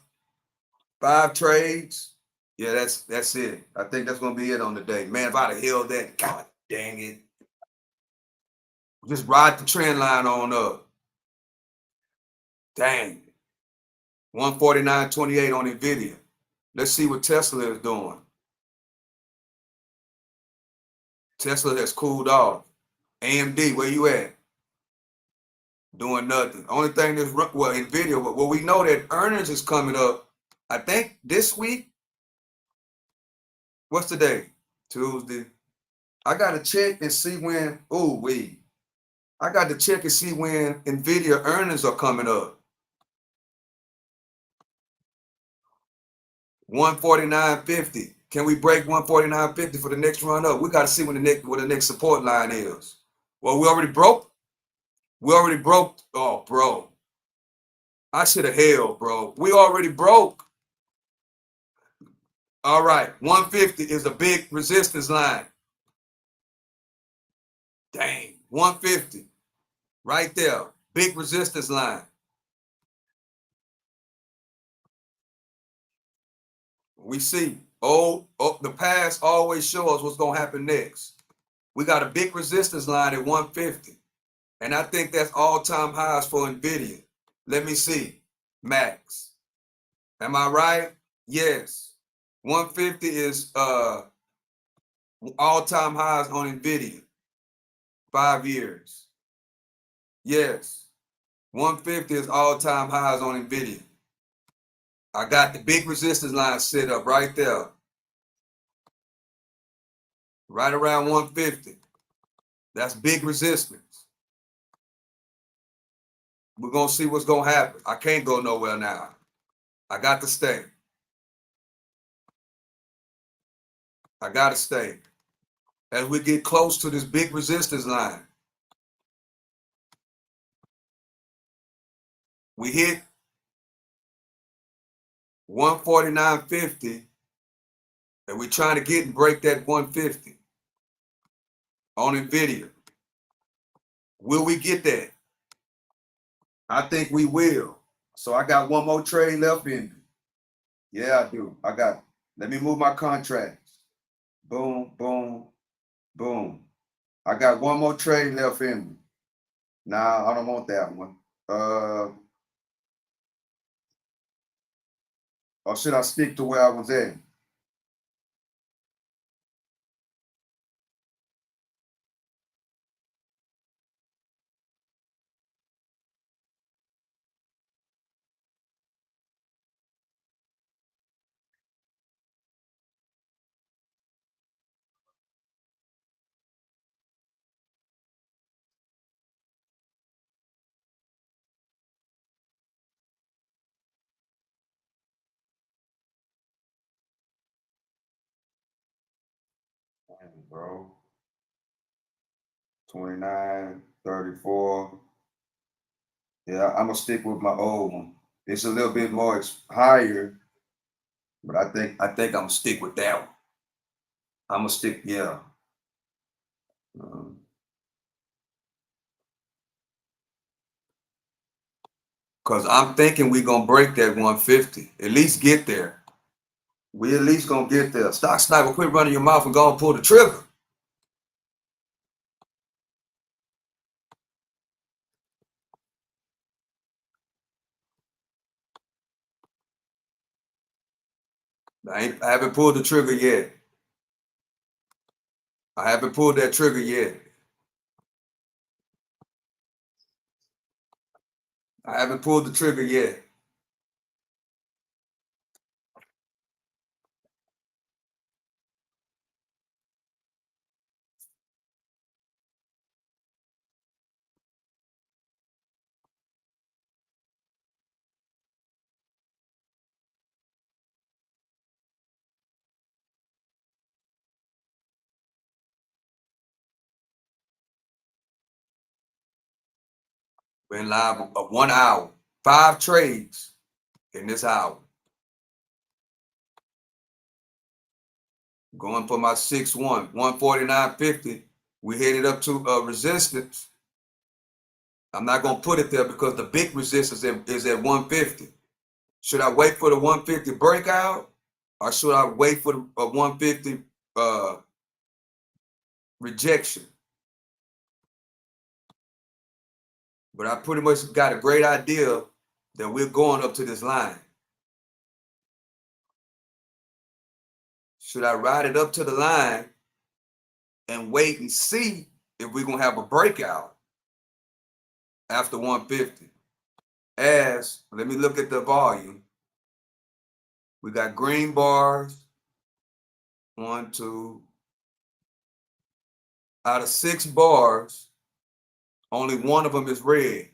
trades. Yeah, that's it. I think that's gonna be it on the day. Man, if I'd have held that, God dang it. Just ride the trend line on up. Dang. 149.28 on Nvidia. Let's see what Tesla is doing. Tesla has cooled off. AMD, where you at? Doing nothing. Only thing that's Nvidia. Well, we know that earnings is coming up. I think this week. What's today? Tuesday. I got to check and see when. I got to check and see when Nvidia earnings are coming up. 149.50. Can we break 149.50 for the next run up? We got to see when the next support line is. Well, we already broke. Oh, bro. I should have held, bro. We already broke. All right. 150 is a big resistance line. Dang. 150. Right there. Big resistance line. We see. The past always shows what's going to happen next. We got a big resistance line at 150. And I think that's all-time highs for Nvidia. Let me see. Max. Am I right? Yes. 150 is all-time highs on Nvidia. 5 years. Yes. 150 is all-time highs on Nvidia. I got the big resistance line set up right there. Right around 150. That's big resistance. We're going to see what's going to happen. I can't go nowhere now. I got to stay. I got to stay. As we get close to this big resistance line, we hit 149.50, and we're trying to get and break that 150 on Nvidia. Will we get that? I think we will. So I got one more trade left in me. Yeah, I do. Let me move my contracts. Boom, boom, boom. I got one more trade left in me. Nah, I don't want that one. Or should I stick to where I was at? Damn, bro. 29, 34. Yeah, I'm gonna stick with my old one. It's a little bit more higher, but I think I'm gonna stick with that one. I'm gonna stick, yeah. Cause I'm thinking we're gonna break that 150. At least get there. We at least gonna get there. Stock Sniper, quit running your mouth and go and pull the trigger. I haven't pulled the trigger yet. I haven't pulled that trigger yet. I haven't pulled the trigger yet. Been live 1 hour, 5 trades in this hour. Going for my 6-1, 149.50. We headed up to resistance. I'm not gonna put it there because the big resistance is at 150. Should I wait for the 150 breakout, or should I wait for the 150 rejection? But I pretty much got a great idea that we're going up to this line. Should I ride it up to the line and wait and see if we're gonna have a breakout after 150? Let me look at the volume. We got green bars. 1, 2. Out of 6 bars, only one of them is red.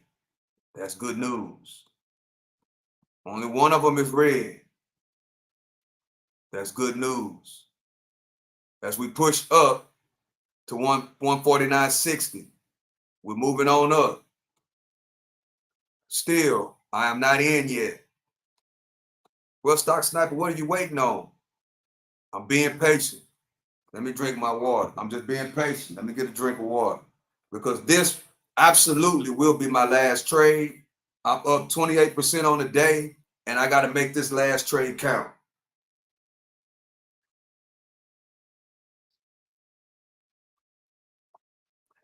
That's good news. Only one of them is red. That's good news. As we push up to 149.60, we're moving on up. Still, I am not in yet. Well, Stock Sniper, what are you waiting on? I'm being patient. Let me drink my water. I'm just being patient. Let me get a drink of water. Because this absolutely will be my last trade. I'm up 28% on the day, and I got to make this last trade count.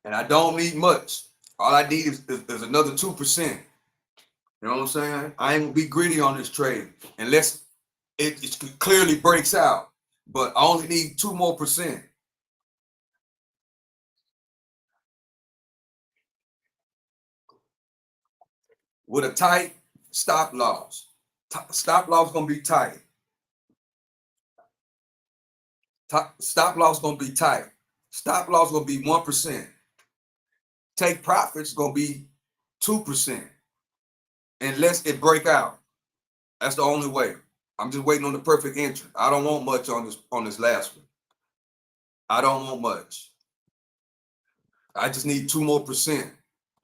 And I don't need much. All I need is another 2%. You know what I'm saying? I ain't gonna be greedy on this trade unless it clearly breaks out. But I only need 2 more percent. With a tight stop loss. Stop loss gonna be tight. Stop loss gonna be tight. Stop loss gonna be 1%. Take profits gonna be 2%. Unless it break out. That's the only way. I'm just waiting on the perfect entry. I don't want much on this last one. I don't want much. I just need 2 more percent.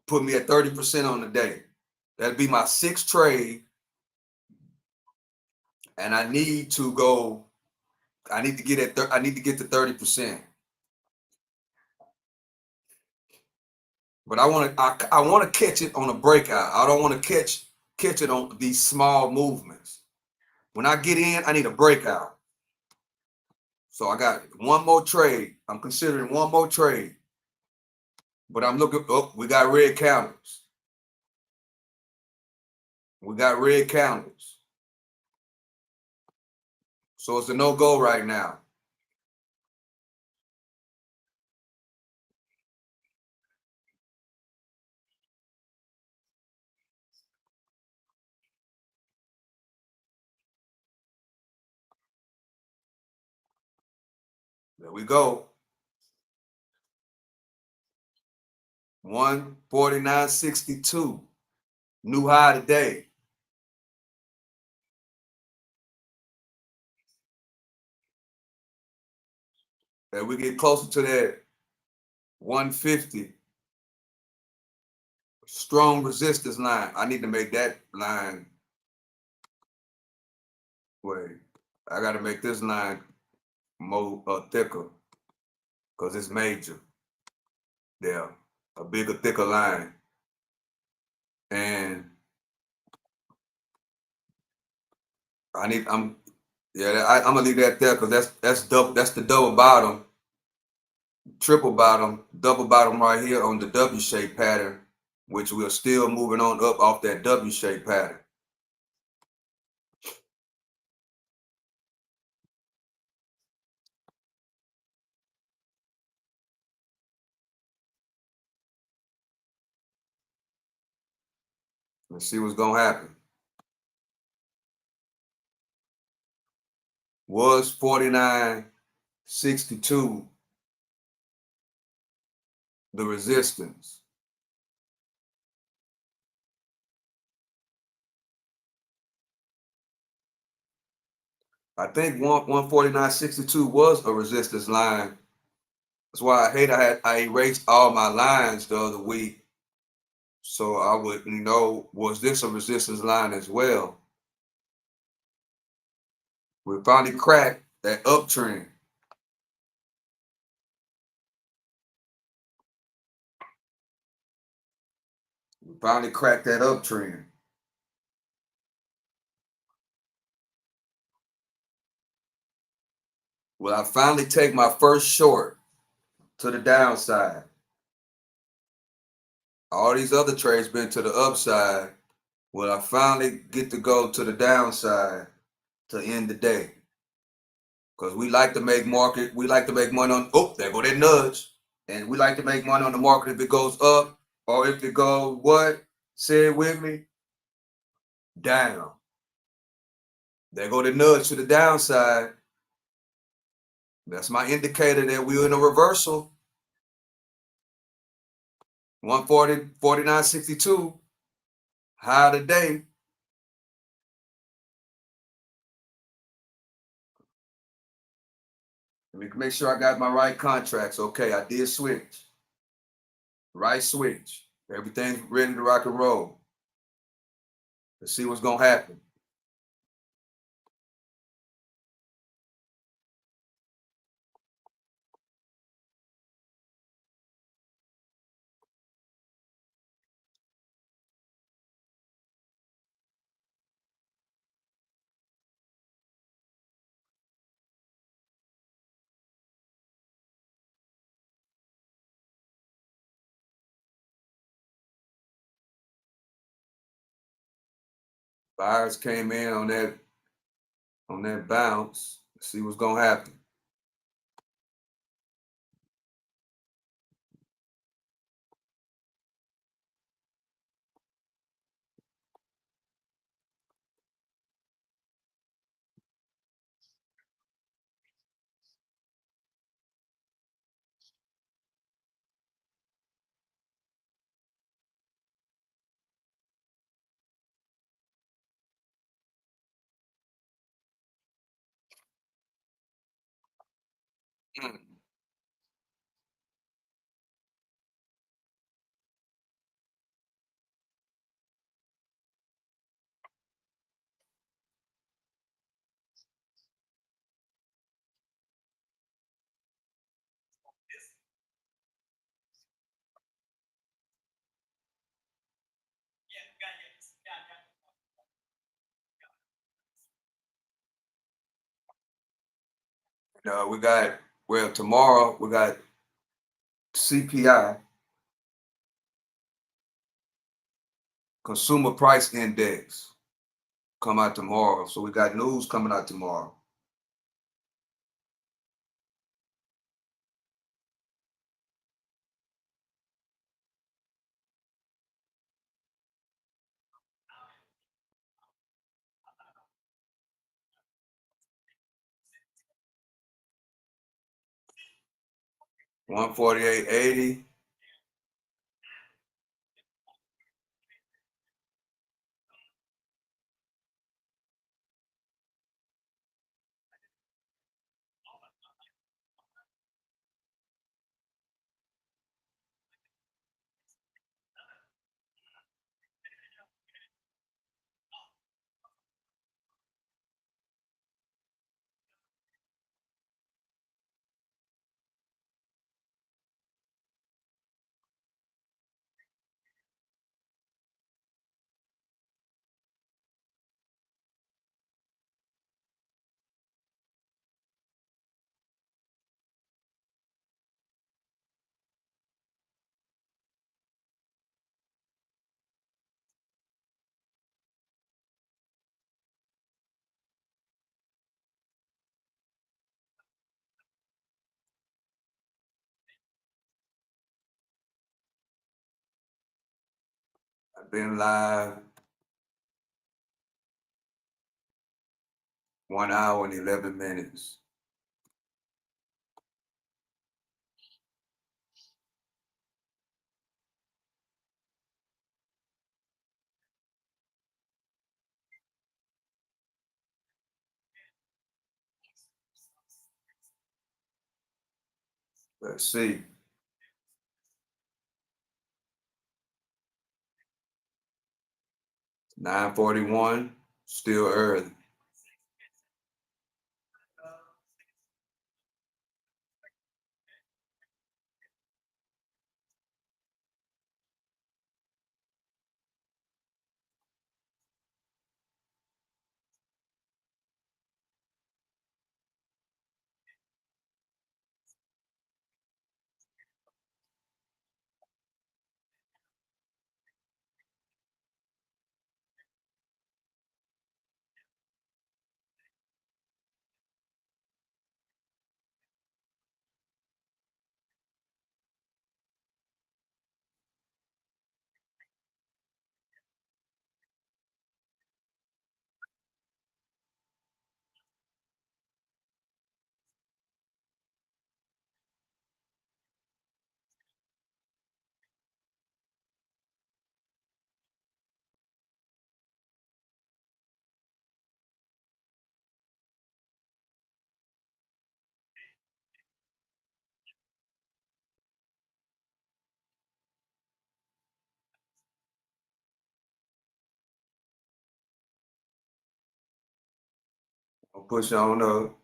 Put me at 30% on the day. That'd be my 6th trade. And I need to get to 30%. But I want to catch it on a breakout. I don't want to catch it on these small movements. When I get in, I need a breakout. So I got one more trade. I'm considering one more trade. But I'm looking, we got red candles. We got red candles. So it's a no-go right now. There we go. 149.62. New high today. And we get closer to that 150. Strong resistance line. I need to make that line. Wait, I got to make this line more thicker because it's major. There, a bigger, thicker line. And I'm gonna leave that there because that's the double bottom, triple bottom, double bottom right here on the W shape pattern, which we're still moving on up off that W shape pattern. Let's see what's gonna happen. Was 49.62 the resistance? I think 149.62 was a resistance line. That's why I erased all my lines the other week, so I would know, was this a resistance line as well? We finally cracked that uptrend. We finally cracked that uptrend. Will I finally take my first short to the downside? All these other trades been to the upside. Will I finally get to go to the downside to end the day? Because we like to make we like to make money on, oh, there go that nudge. And we like to make money on the market if it goes up or if it goes what? Say it with me. Down. There go the nudge to the downside. That's my indicator that we're in a reversal. 140, 49.62. High today. Let me make sure I got my right contracts. Okay, I did switch. Right switch. Everything's ready to rock and roll. Let's see what's gonna happen. Buyers came in on that bounce. Let's see what's gonna happen. Mm. We got, well, tomorrow we got CPI, Consumer Price Index, come out tomorrow. So we got news coming out tomorrow. $148.80. I've been live 1 hour and 11 minutes. Let's see. 9:41, still early. I'll push on up.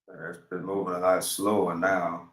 It's been moving a lot slower now.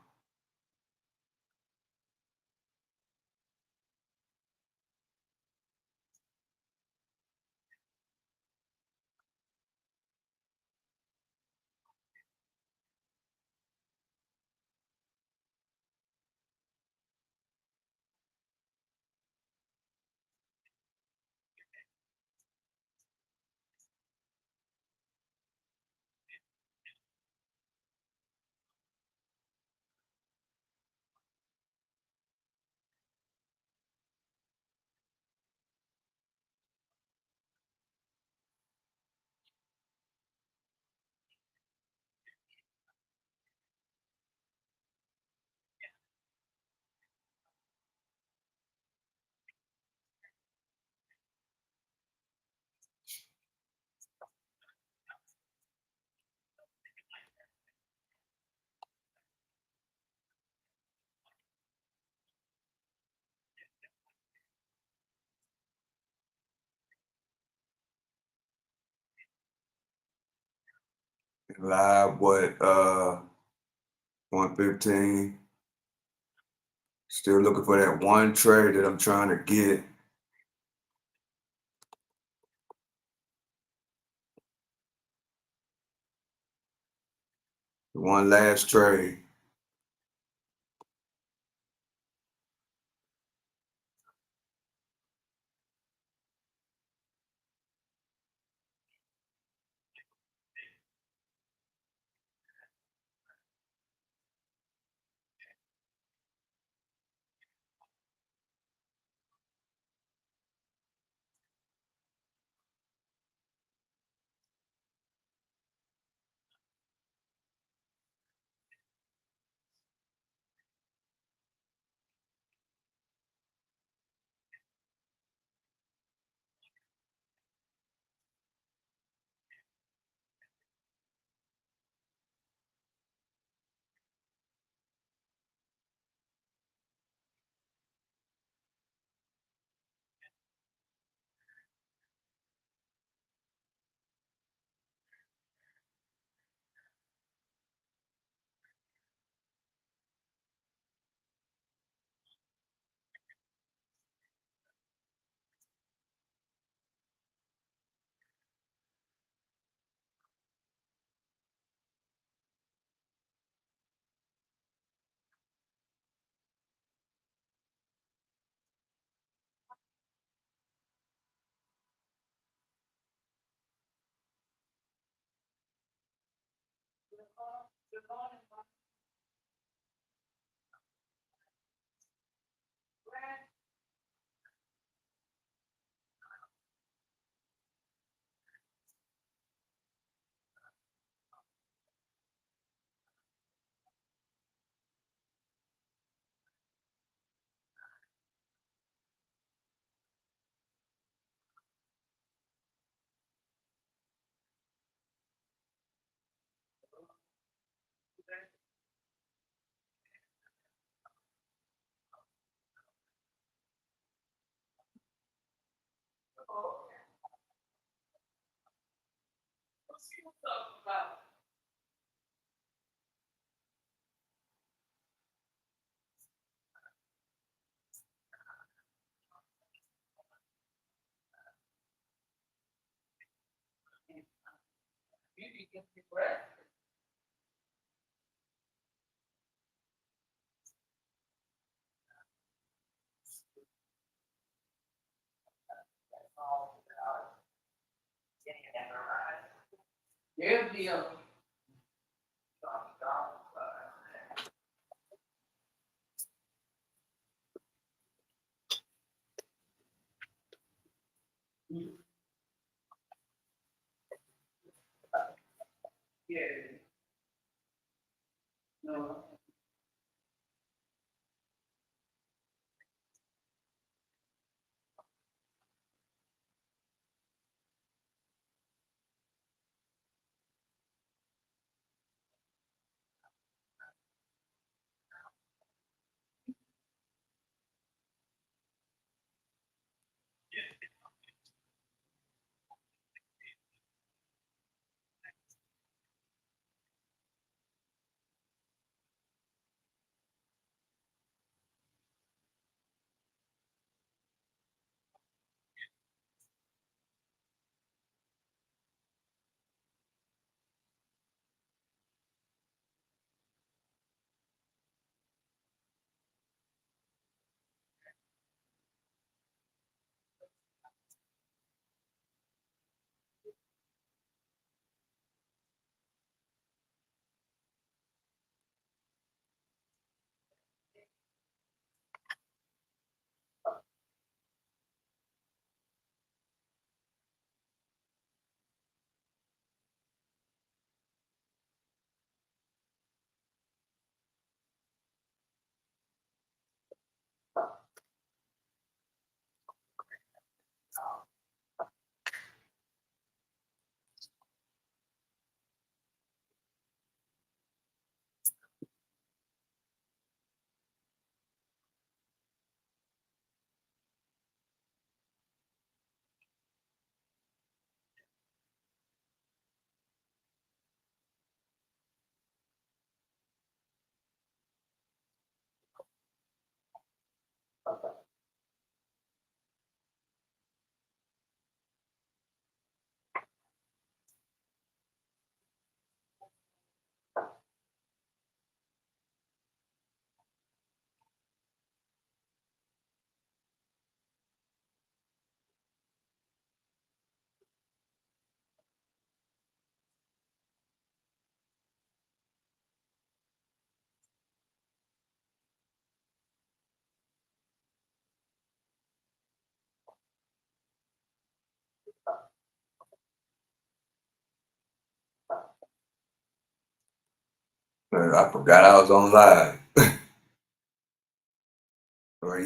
Live what 115. Still looking for that one trade that I'm trying to get. One last trade. I forgot I was on live.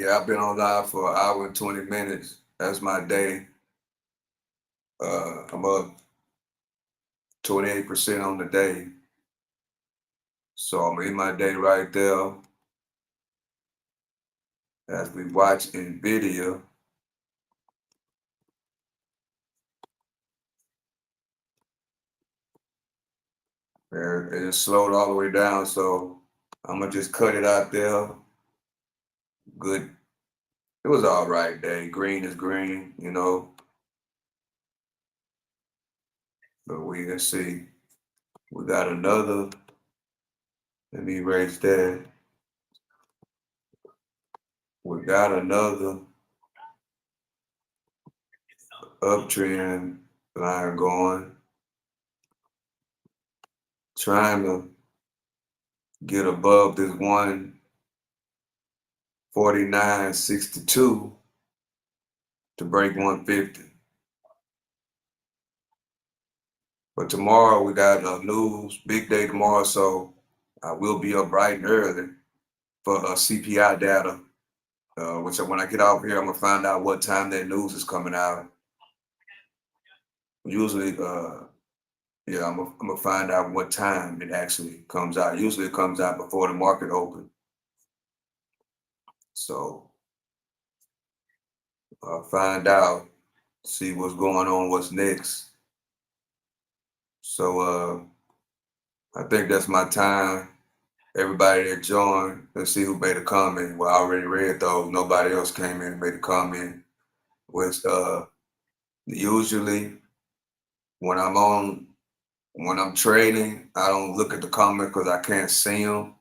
Yeah, I've been on live for an hour and 20 minutes. That's my day. I'm up 28% on the day. So I'm in my day right there as we watch NVIDIA. It slowed all the way down, so I'm gonna just cut it out there. Good. It was all right day. Green is green, but we can see we got another. Let me erase that. We got another uptrend line going, trying to get above this 149.62 to break 150. But tomorrow we got news, big day tomorrow, so I will be up bright and early for CPI data. Which when I get out here, I'm gonna find out what time that news is coming out. Usually, yeah, I'm gonna find out what time it actually comes out. Usually, it comes out before the market opens. So I'll find out, see what's going on, what's next. So I think that's my time. Everybody that joined, let's see who made a comment. Well, I already read those. Nobody else came in and made a comment. Which usually when I'm trading, I don't look at the comment because I can't see them.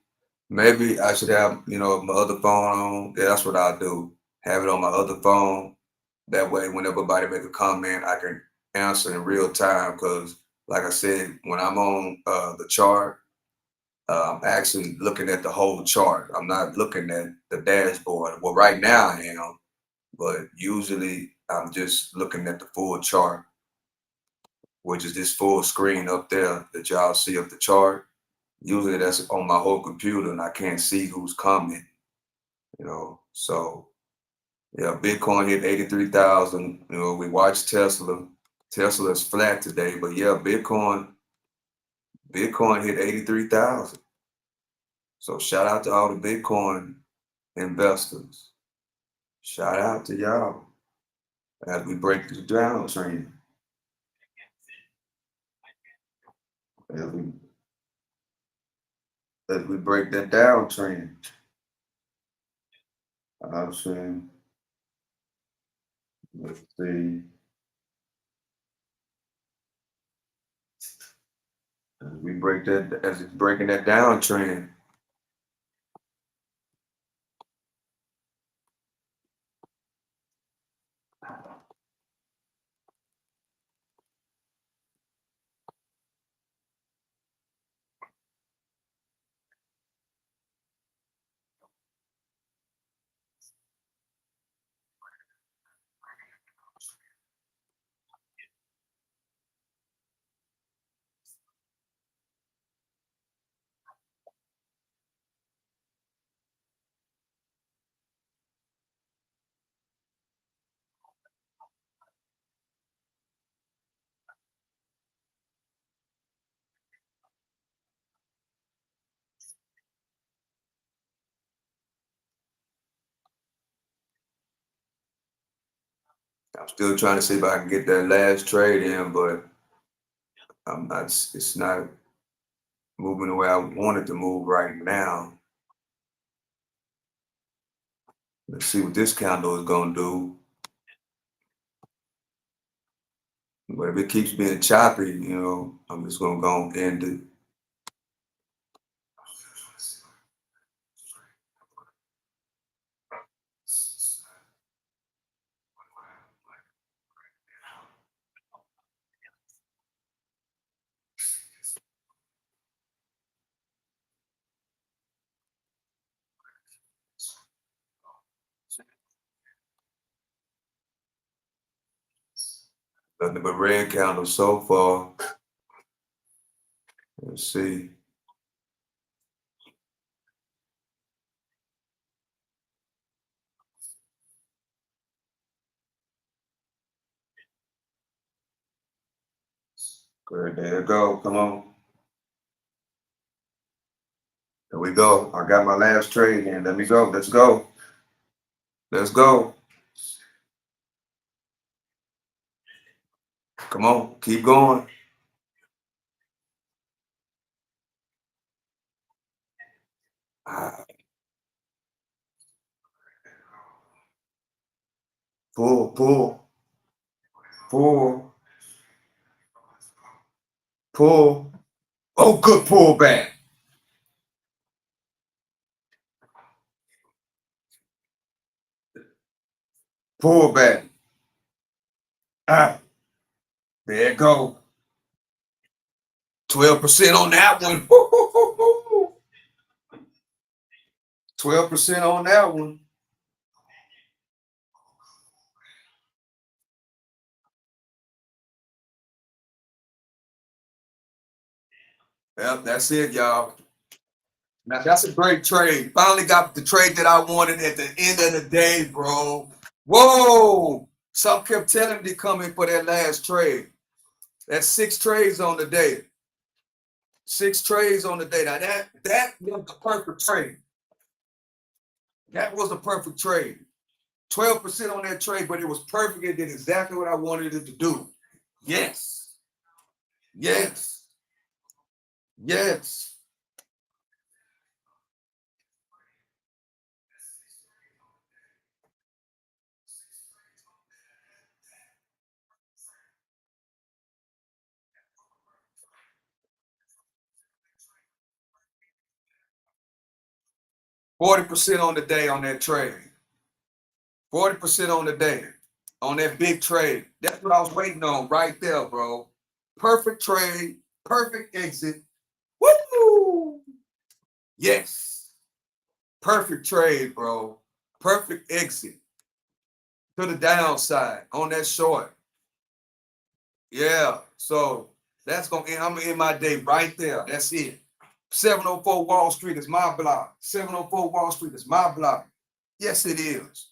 Maybe I should have, my other phone on. Yeah, that's what I'll do. Have it on my other phone. That way, whenever everybody make a comment, I can answer in real time. Because, like I said, when I'm on the chart, I'm actually looking at the whole chart. I'm not looking at the dashboard. Well, right now I am, but usually I'm just looking at the full chart, which is this full screen up there that y'all see of the chart. Usually that's on my whole computer and I can't see who's commenting, So yeah, Bitcoin hit 83,000. We watched Tesla. Tesla's flat today, but yeah, Bitcoin hit 83,000. So shout out to all the Bitcoin investors. Shout out to y'all as we break this downtrend. As we break that downtrend. I'm saying, let's see. As it's breaking that downtrend. I'm still trying to see if I can get that last trade in, but I'm not. It's not moving the way I want it to move right now. Let's see what this candle is gonna do. But if it keeps being choppy, I'm just gonna go and end it. Nothing but red candles so far. Let's see. Good, there you go. Come on. There we go. I got my last trade in. Let me go. Let's go. Let's go. Come on. Keep going. Ah, pull, pull, pull, pull. Oh, good pullback. Pullback. Ah, there it go. 12% on that one. 12% on that one. Yep, that's it, y'all. Now that's a great trade. Finally got the trade that I wanted at the end of the day, bro. Whoa! Some kept telling me to come in for that last trade. That's 6 trades on the day. 6 trades on the day. Now that was the perfect trade. That was the perfect trade. 12% on that trade, but it was perfect. It did exactly what I wanted it to do. Yes. Yes. Yes. 40% on the day on that trade. 40% on the day on that big trade. That's what I was waiting on right there, bro. Perfect trade, perfect exit. Woo! Yes. Perfect trade, bro. Perfect exit to the downside on that short. Yeah. So that's gonna end. I'm gonna end my day right there. That's it. 704 Wall Street is my block. 704 Wall Street is my block. Yes, it is.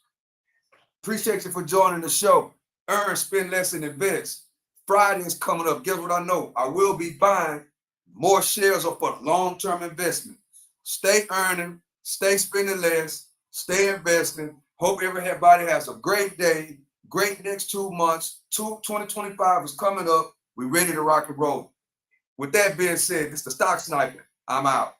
Appreciate you for joining the show. Earn, spend less, and invest. Friday is coming up. Guess what I know? I will be buying more shares for long-term investment. Stay earning, stay spending less, stay investing. Hope everybody has a great day, great next 2 months. 2025 is coming up. We're ready to rock and roll. With that being said, this is the Stock Sniper. I'm out.